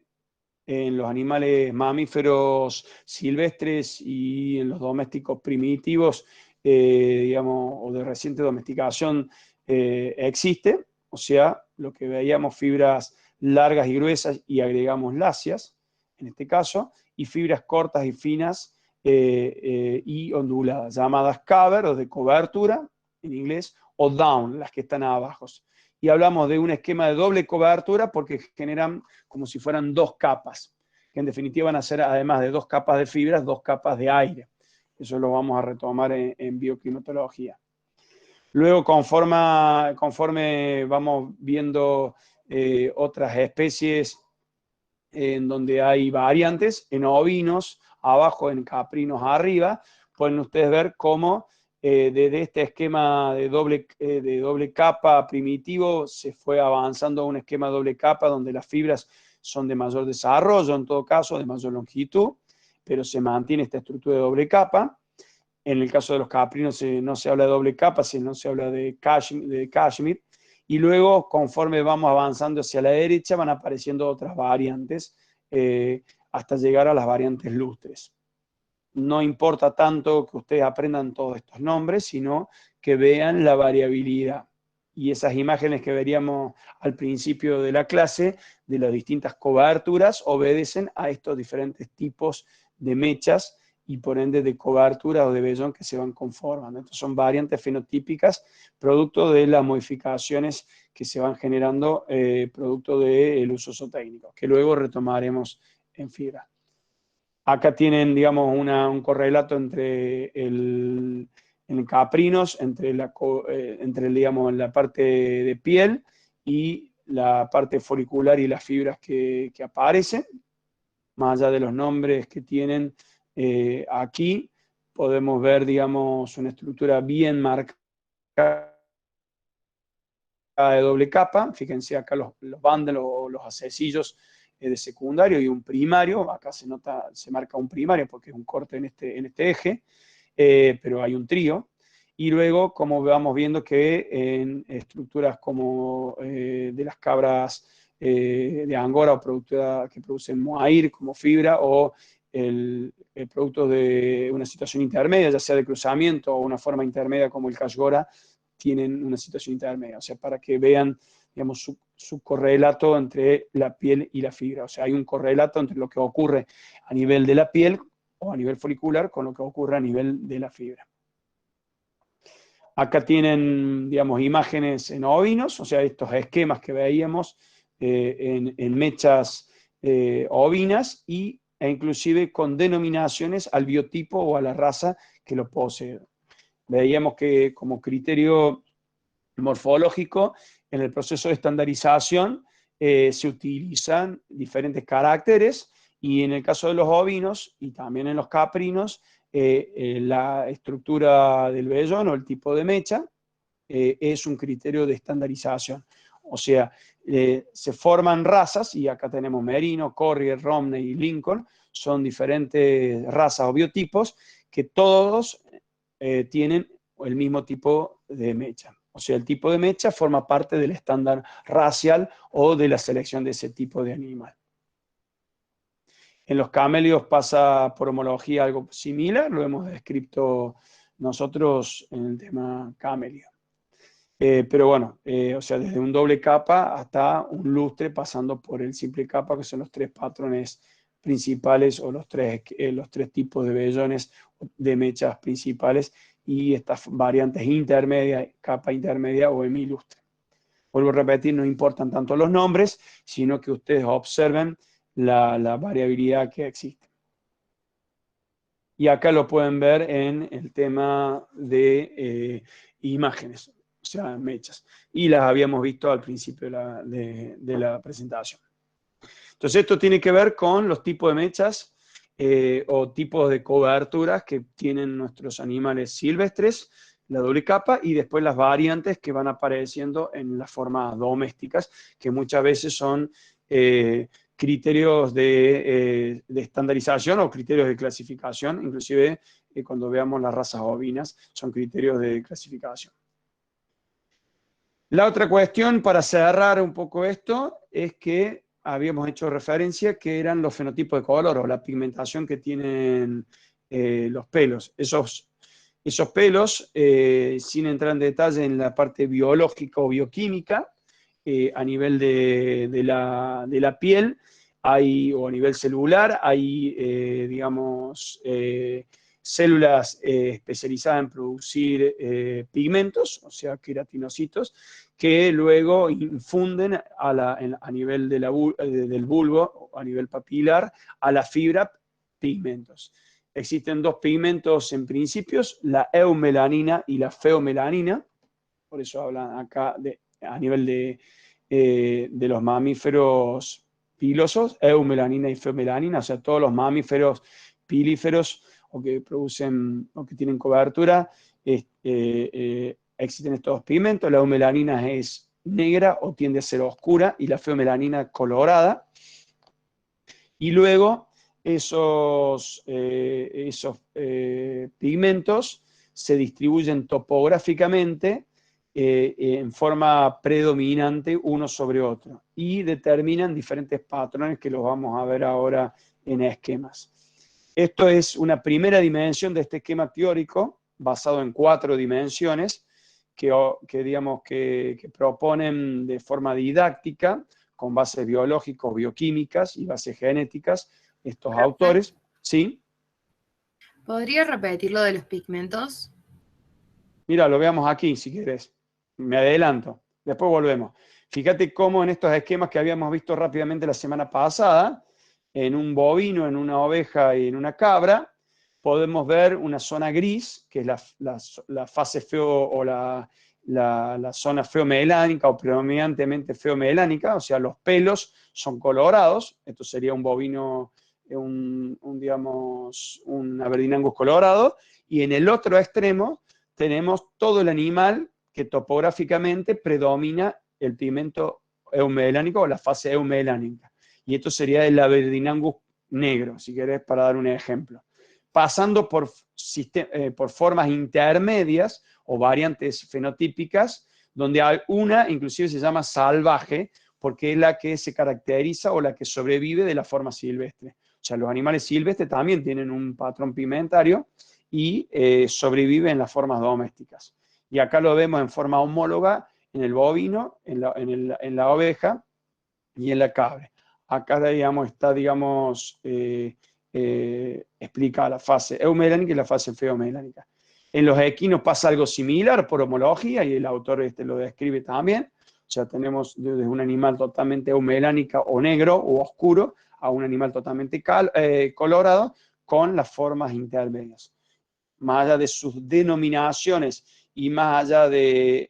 en los animales mamíferos silvestres y en los domésticos primitivos, digamos, o de reciente domesticación, existe, o sea, lo que veíamos fibras largas y gruesas y agregamos lacias, en este caso, y fibras cortas y finas y onduladas, llamadas cover o de cobertura en inglés, o down, las que están abajo. Y hablamos de un esquema de doble cobertura porque generan como si fueran dos capas, que en definitiva van a ser, además de dos capas de fibras, dos capas de aire. Eso lo vamos a retomar en bioclimatología. Luego, conforme vamos viendo otras especies en donde hay variantes, en ovinos abajo, en caprinos arriba, pueden ustedes ver cómo desde este esquema de doble capa primitivo se fue avanzando a un esquema de doble capa donde las fibras son de mayor desarrollo, en todo caso, de mayor longitud, pero se mantiene esta estructura de doble capa. En el caso de los caprinos no se habla de doble capa, sino se habla de cashmere. Y luego, conforme vamos avanzando hacia la derecha, van apareciendo otras variantes hasta llegar a las variantes lustres. No importa tanto que ustedes aprendan todos estos nombres, sino que vean la variabilidad. Y esas imágenes que veríamos al principio de la clase, de las distintas coberturas, obedecen a estos diferentes tipos de mechas y por ende de cobertura o de vellón que se van conformando. Entonces son variantes fenotípicas, producto de las modificaciones que se van generando, producto del uso zootécnico, que luego retomaremos en fibra. Acá tienen, digamos, un correlato entre en caprinos, entre digamos, la parte de piel y la parte folicular y las fibras que aparecen, más allá de los nombres que tienen aquí, podemos ver, digamos, una estructura bien marcada de doble capa. Fíjense acá los bundles o los accesillos de secundario y un primario. Acá se marca un primario porque es un corte en este eje, pero hay un trío. Y luego, como vamos viendo que en estructuras como de las cabras de Angora o productora que producen mohair como fibra, o el producto de una situación intermedia, ya sea de cruzamiento o una forma intermedia como el Kashgora, tienen una situación intermedia. O sea, para que vean, digamos, su correlato entre la piel y la fibra. O sea, hay un correlato entre lo que ocurre a nivel de la piel o a nivel folicular con lo que ocurre a nivel de la fibra. Acá tienen, digamos, imágenes en ovinos, o sea, estos esquemas que veíamos en mechas ovinas e inclusive con denominaciones al biotipo o a la raza que lo posee. Veíamos que como criterio morfológico, en el proceso de estandarización se utilizan diferentes caracteres, y en el caso de los ovinos y también en los caprinos, la estructura del vellón o el tipo de mecha es un criterio de estandarización. O sea, se forman razas, y acá tenemos Merino, Corrier, Romney y Lincoln, son diferentes razas o biotipos que todos tienen el mismo tipo de mecha. O sea, el tipo de mecha forma parte del estándar racial o de la selección de ese tipo de animal. En los camélidos pasa por homología algo similar, lo hemos descrito nosotros en el tema camelio. Pero bueno, o sea, desde un doble capa hasta un lustre, pasando por el simple capa, que son los tres patrones principales o los tres tipos de vellones de mechas principales, y estas variantes intermedias, capa intermedia o hemilustre. Vuelvo a repetir, no importan tanto los nombres, sino que ustedes observen la variabilidad que existe. Y acá lo pueden ver en el tema de imágenes, o sea, mechas. Y las habíamos visto al principio de la presentación. Entonces, esto tiene que ver con los tipos de mechas o tipos de coberturas que tienen nuestros animales silvestres, la doble capa, y después las variantes que van apareciendo en las formas domésticas, que muchas veces son criterios de estandarización o criterios de clasificación, inclusive cuando veamos las razas ovinas, son criterios de clasificación. La otra cuestión, para cerrar un poco esto, es que habíamos hecho referencia que eran los fenotipos de color o la pigmentación que tienen los pelos. Esos pelos, sin entrar en detalle en la parte biológica o bioquímica, a nivel de la piel, o a nivel celular, hay, digamos, células especializadas en producir pigmentos, o sea, queratinocitos, que luego infunden a nivel del bulbo, a nivel papilar, a la fibra, pigmentos. Existen dos pigmentos en principios, la eumelanina y la feomelanina, por eso hablan acá a nivel de los mamíferos pilosos, eumelanina y feomelanina, o sea, todos los mamíferos pilíferos o que producen o que tienen cobertura, existen estos dos pigmentos. La eumelanina es negra o tiende a ser oscura y la feomelanina colorada. Y luego esos pigmentos se distribuyen topográficamente en forma predominante uno sobre otro y determinan diferentes patrones que los vamos a ver ahora en esquemas. Esto es una primera dimensión de este esquema teórico basado en 4 dimensiones que proponen de forma didáctica, con bases biológicas, bioquímicas y bases genéticas, estos autores. ¿Sí? ¿Podría repetir lo de los pigmentos? Mira, lo veamos aquí, si quieres. Me adelanto, después volvemos. Fíjate cómo en estos esquemas que habíamos visto rápidamente la semana pasada, en un bovino, en una oveja y en una cabra, podemos ver una zona gris, que es la fase feo o la zona feomelánica o predominantemente feomelánica, o sea, los pelos son colorados. Esto sería un bovino, digamos, un Aberdeen Angus colorado, Y en el otro extremo tenemos todo el animal que topográficamente predomina el pigmento eumelánico o la fase eumelánica. Y esto sería el Aberdeenangus negro, si querés, para dar un ejemplo. Pasando por formas intermedias o variantes fenotípicas, donde hay una inclusive se llama salvaje, porque es la que se caracteriza o la que sobrevive de la forma silvestre. O sea, los animales silvestres también tienen un patrón pigmentario y sobreviven en las formas domésticas. Y acá lo vemos en forma homóloga en el bovino, en la oveja y en la cabra. Acá, digamos, está, digamos, explicada la fase eumelánica y la fase feomelánica. En los equinos pasa algo similar por homología, y el autor lo describe también. O sea, tenemos desde un animal totalmente eumelánica o negro o oscuro a un animal totalmente colorado con las formas intermedias. Más allá de sus denominaciones y más allá de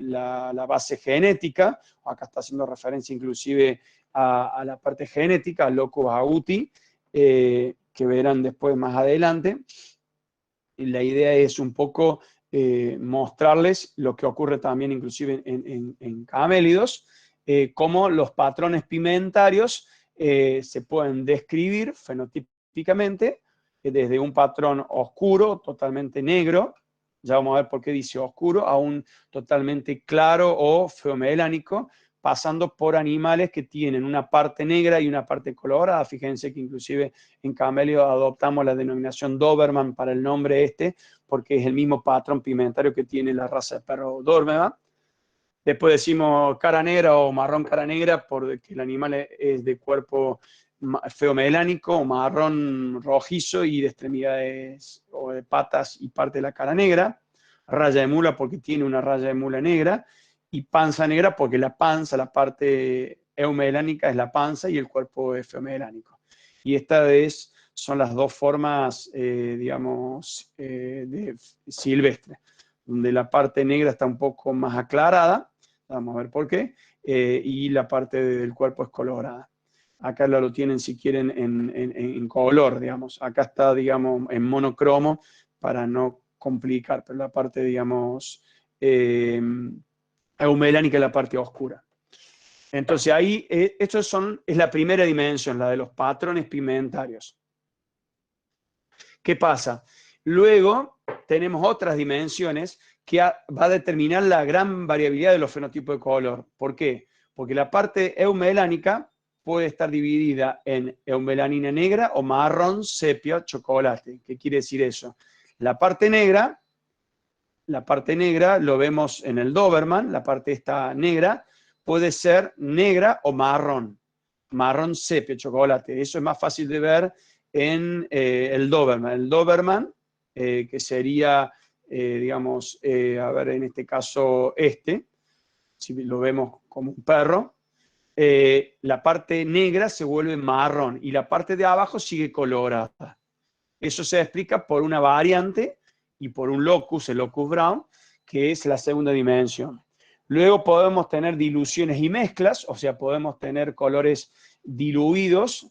la base genética, acá está haciendo referencia inclusive a la parte genética, al locus agouti, que verán después más adelante. Y la idea es un poco mostrarles lo que ocurre también inclusive en camélidos, cómo los patrones pigmentarios se pueden describir fenotípicamente desde un patrón oscuro, totalmente negro, ya vamos a ver por qué dice oscuro, a un totalmente claro o feomelánico, pasando por animales que tienen una parte negra y una parte colorada. Fíjense que inclusive en camelio adoptamos la denominación Doberman para el nombre porque es el mismo patrón pigmentario que tiene la raza de perro Doberman. Después decimos cara negra o marrón cara negra porque el animal es de cuerpo feomelánico o marrón rojizo y de extremidades o de patas y parte de la cara negra. Raya de mula porque tiene una raya de mula negra. Y panza negra porque la panza, la parte eumelánica es la panza y el cuerpo es feomelánico. Y estas son las dos formas, digamos, silvestres, donde la parte negra está un poco más aclarada, vamos a ver por qué, y la parte del cuerpo es colorada. Acá lo tienen, si quieren, en color, digamos. Acá está, digamos, en monocromo para no complicar, pero la parte, digamos, eumelánica es la parte oscura. Entonces ahí, esto es la primera dimensión, la de los patrones pigmentarios. ¿Qué pasa? Luego tenemos otras dimensiones que va a determinar la gran variabilidad de los fenotipos de color. ¿Por qué? Porque la parte eumelánica puede estar dividida en eumelanina negra o marrón, sepia, chocolate. ¿Qué quiere decir eso? La parte negra lo vemos en el Doberman, la parte esta negra, puede ser negra o marrón sepia, chocolate. Eso es más fácil de ver en el Doberman. El Doberman, que sería, digamos, a ver, en este caso si lo vemos como un perro, la parte negra se vuelve marrón y la parte de abajo sigue colorada. Eso se explica por una variante y por un locus, el locus brown, que es la segunda dimensión. Luego podemos tener diluciones y mezclas, o sea, podemos tener colores diluidos,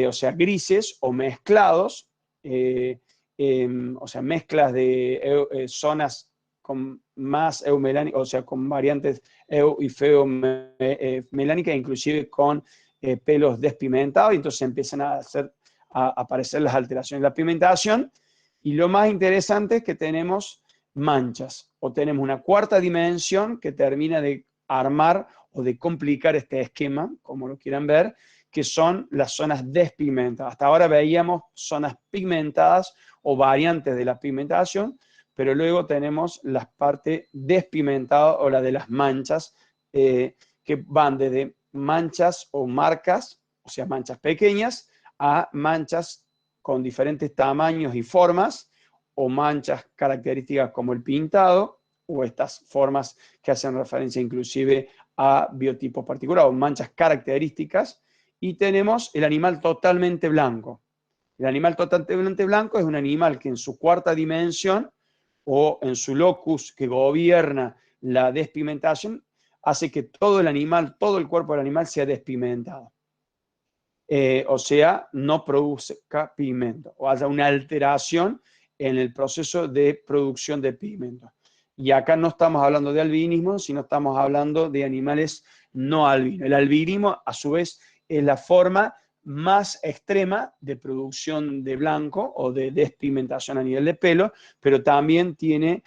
o sea, grises o mezclados, o sea, mezclas de zonas con más eumelánica, o sea, con variantes eu y feomelánica, inclusive con pelos despigmentados, y entonces empiezan a aparecer las alteraciones de la pigmentación. Y lo más interesante es que tenemos manchas, o tenemos una cuarta dimensión que termina de armar o de complicar este esquema, como lo quieran ver, que son las zonas despigmentadas. Hasta ahora veíamos zonas pigmentadas o variantes de la pigmentación, pero luego tenemos las partes despigmentadas o la de las manchas, que van desde manchas o marcas, o sea, manchas pequeñas, a manchas con diferentes tamaños y formas, o manchas características como el pintado, o estas formas que hacen referencia inclusive a biotipos particulares, o manchas características, y tenemos el animal totalmente blanco. El animal totalmente blanco es un animal que en su cuarta dimensión, o en su locus que gobierna la despigmentación, hace que todo el cuerpo del animal sea despigmentado. O sea, no produzca pigmento, o haya una alteración en el proceso de producción de pigmento. Y acá no estamos hablando de albinismo, sino estamos hablando de animales no albinos. El albinismo, a su vez, es la forma más extrema de producción de blanco o de despigmentación a nivel de pelo, pero también tiene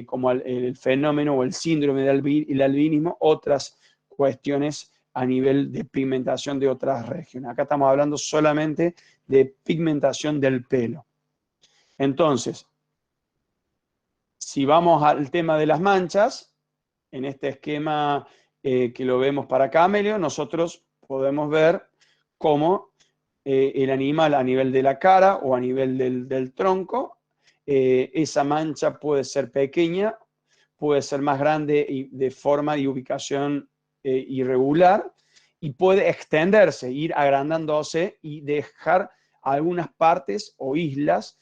como el fenómeno o el síndrome del albinismo otras cuestiones a nivel de pigmentación de otras regiones. Acá estamos hablando solamente de pigmentación del pelo. Entonces, si vamos al tema de las manchas, en este esquema que lo vemos para camello, nosotros podemos ver cómo el animal a nivel de la cara o a nivel del tronco, esa mancha puede ser pequeña, puede ser más grande y de forma y ubicación irregular, y puede extenderse, ir agrandándose y dejar algunas partes o islas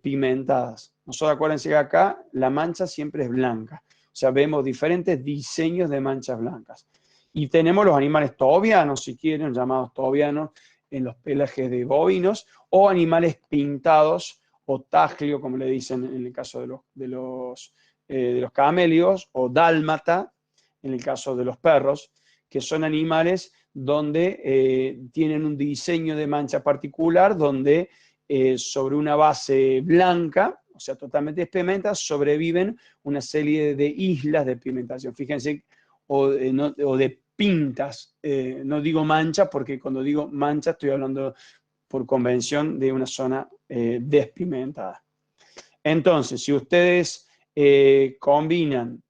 pigmentadas. Nosotros acuérdense que acá la mancha siempre es blanca. O sea, vemos diferentes diseños de manchas blancas. Y tenemos los animales tobianos, si quieren, llamados tobianos, en los pelajes de bovinos, o animales pintados, o taglio, como le dicen en el caso de los camelios, o dálmata, en el caso de los perros, que son animales donde tienen un diseño de mancha particular, donde sobre una base blanca, o sea, totalmente despigmentada, sobreviven una serie de islas de pigmentación. Fíjense, o de pintas, no digo mancha, porque cuando digo mancha estoy hablando por convención de una zona despigmentada. Entonces, si ustedes combinan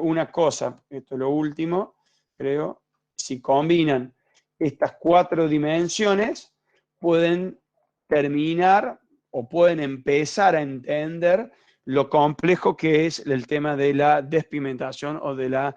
una cosa, esto es lo último, creo, si combinan estas 4 dimensiones, pueden terminar o pueden empezar a entender lo complejo que es el tema de la despigmentación o de la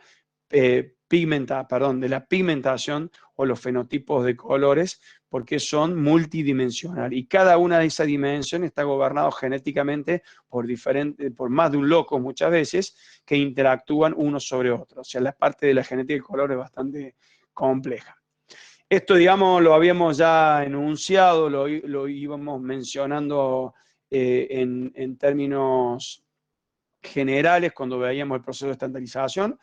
pigmentación o los fenotipos de colores, porque son multidimensionales. Y cada una de esas dimensiones está gobernado genéticamente por más de un loco muchas veces, que interactúan unos sobre otros. O sea, la parte de la genética del color es bastante compleja. Esto, digamos, lo habíamos ya enunciado, lo íbamos mencionando en términos generales cuando veíamos el proceso de estandarización.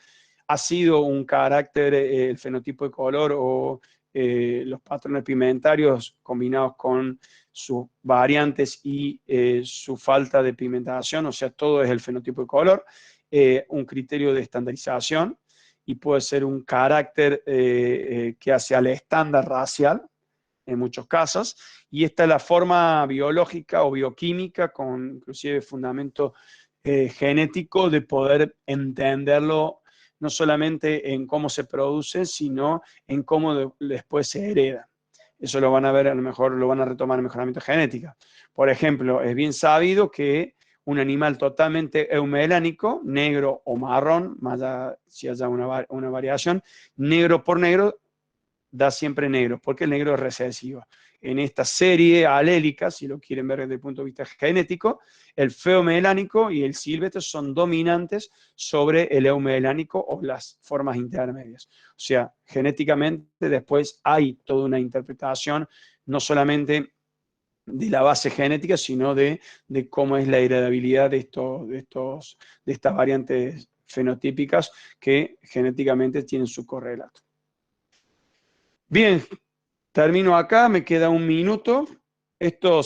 Ha sido un carácter, el fenotipo de color o los patrones pigmentarios combinados con sus variantes y su falta de pigmentación, o sea, todo es el fenotipo de color, un criterio de estandarización, y puede ser un carácter que hace al estándar racial, en muchos casos, y esta es la forma biológica o bioquímica, con inclusive fundamento genético, de poder entenderlo no solamente en cómo se produce, sino en cómo después se hereda. Eso lo van a ver, a lo mejor lo van a retomar en mejoramiento genético. Por ejemplo, es bien sabido que un animal totalmente eumelánico, negro o marrón, más allá si haya una variación, negro por negro, da siempre negro, porque el negro es recesivo. En esta serie alélica, si lo quieren ver desde el punto de vista genético, el feomelánico y el silvestre son dominantes sobre el eumelánico o las formas intermedias. O sea, genéticamente después hay toda una interpretación, no solamente de la base genética, sino de cómo es la heredabilidad de estas variantes fenotípicas que genéticamente tienen su correlato. Bien, termino acá, me queda un minuto. Esto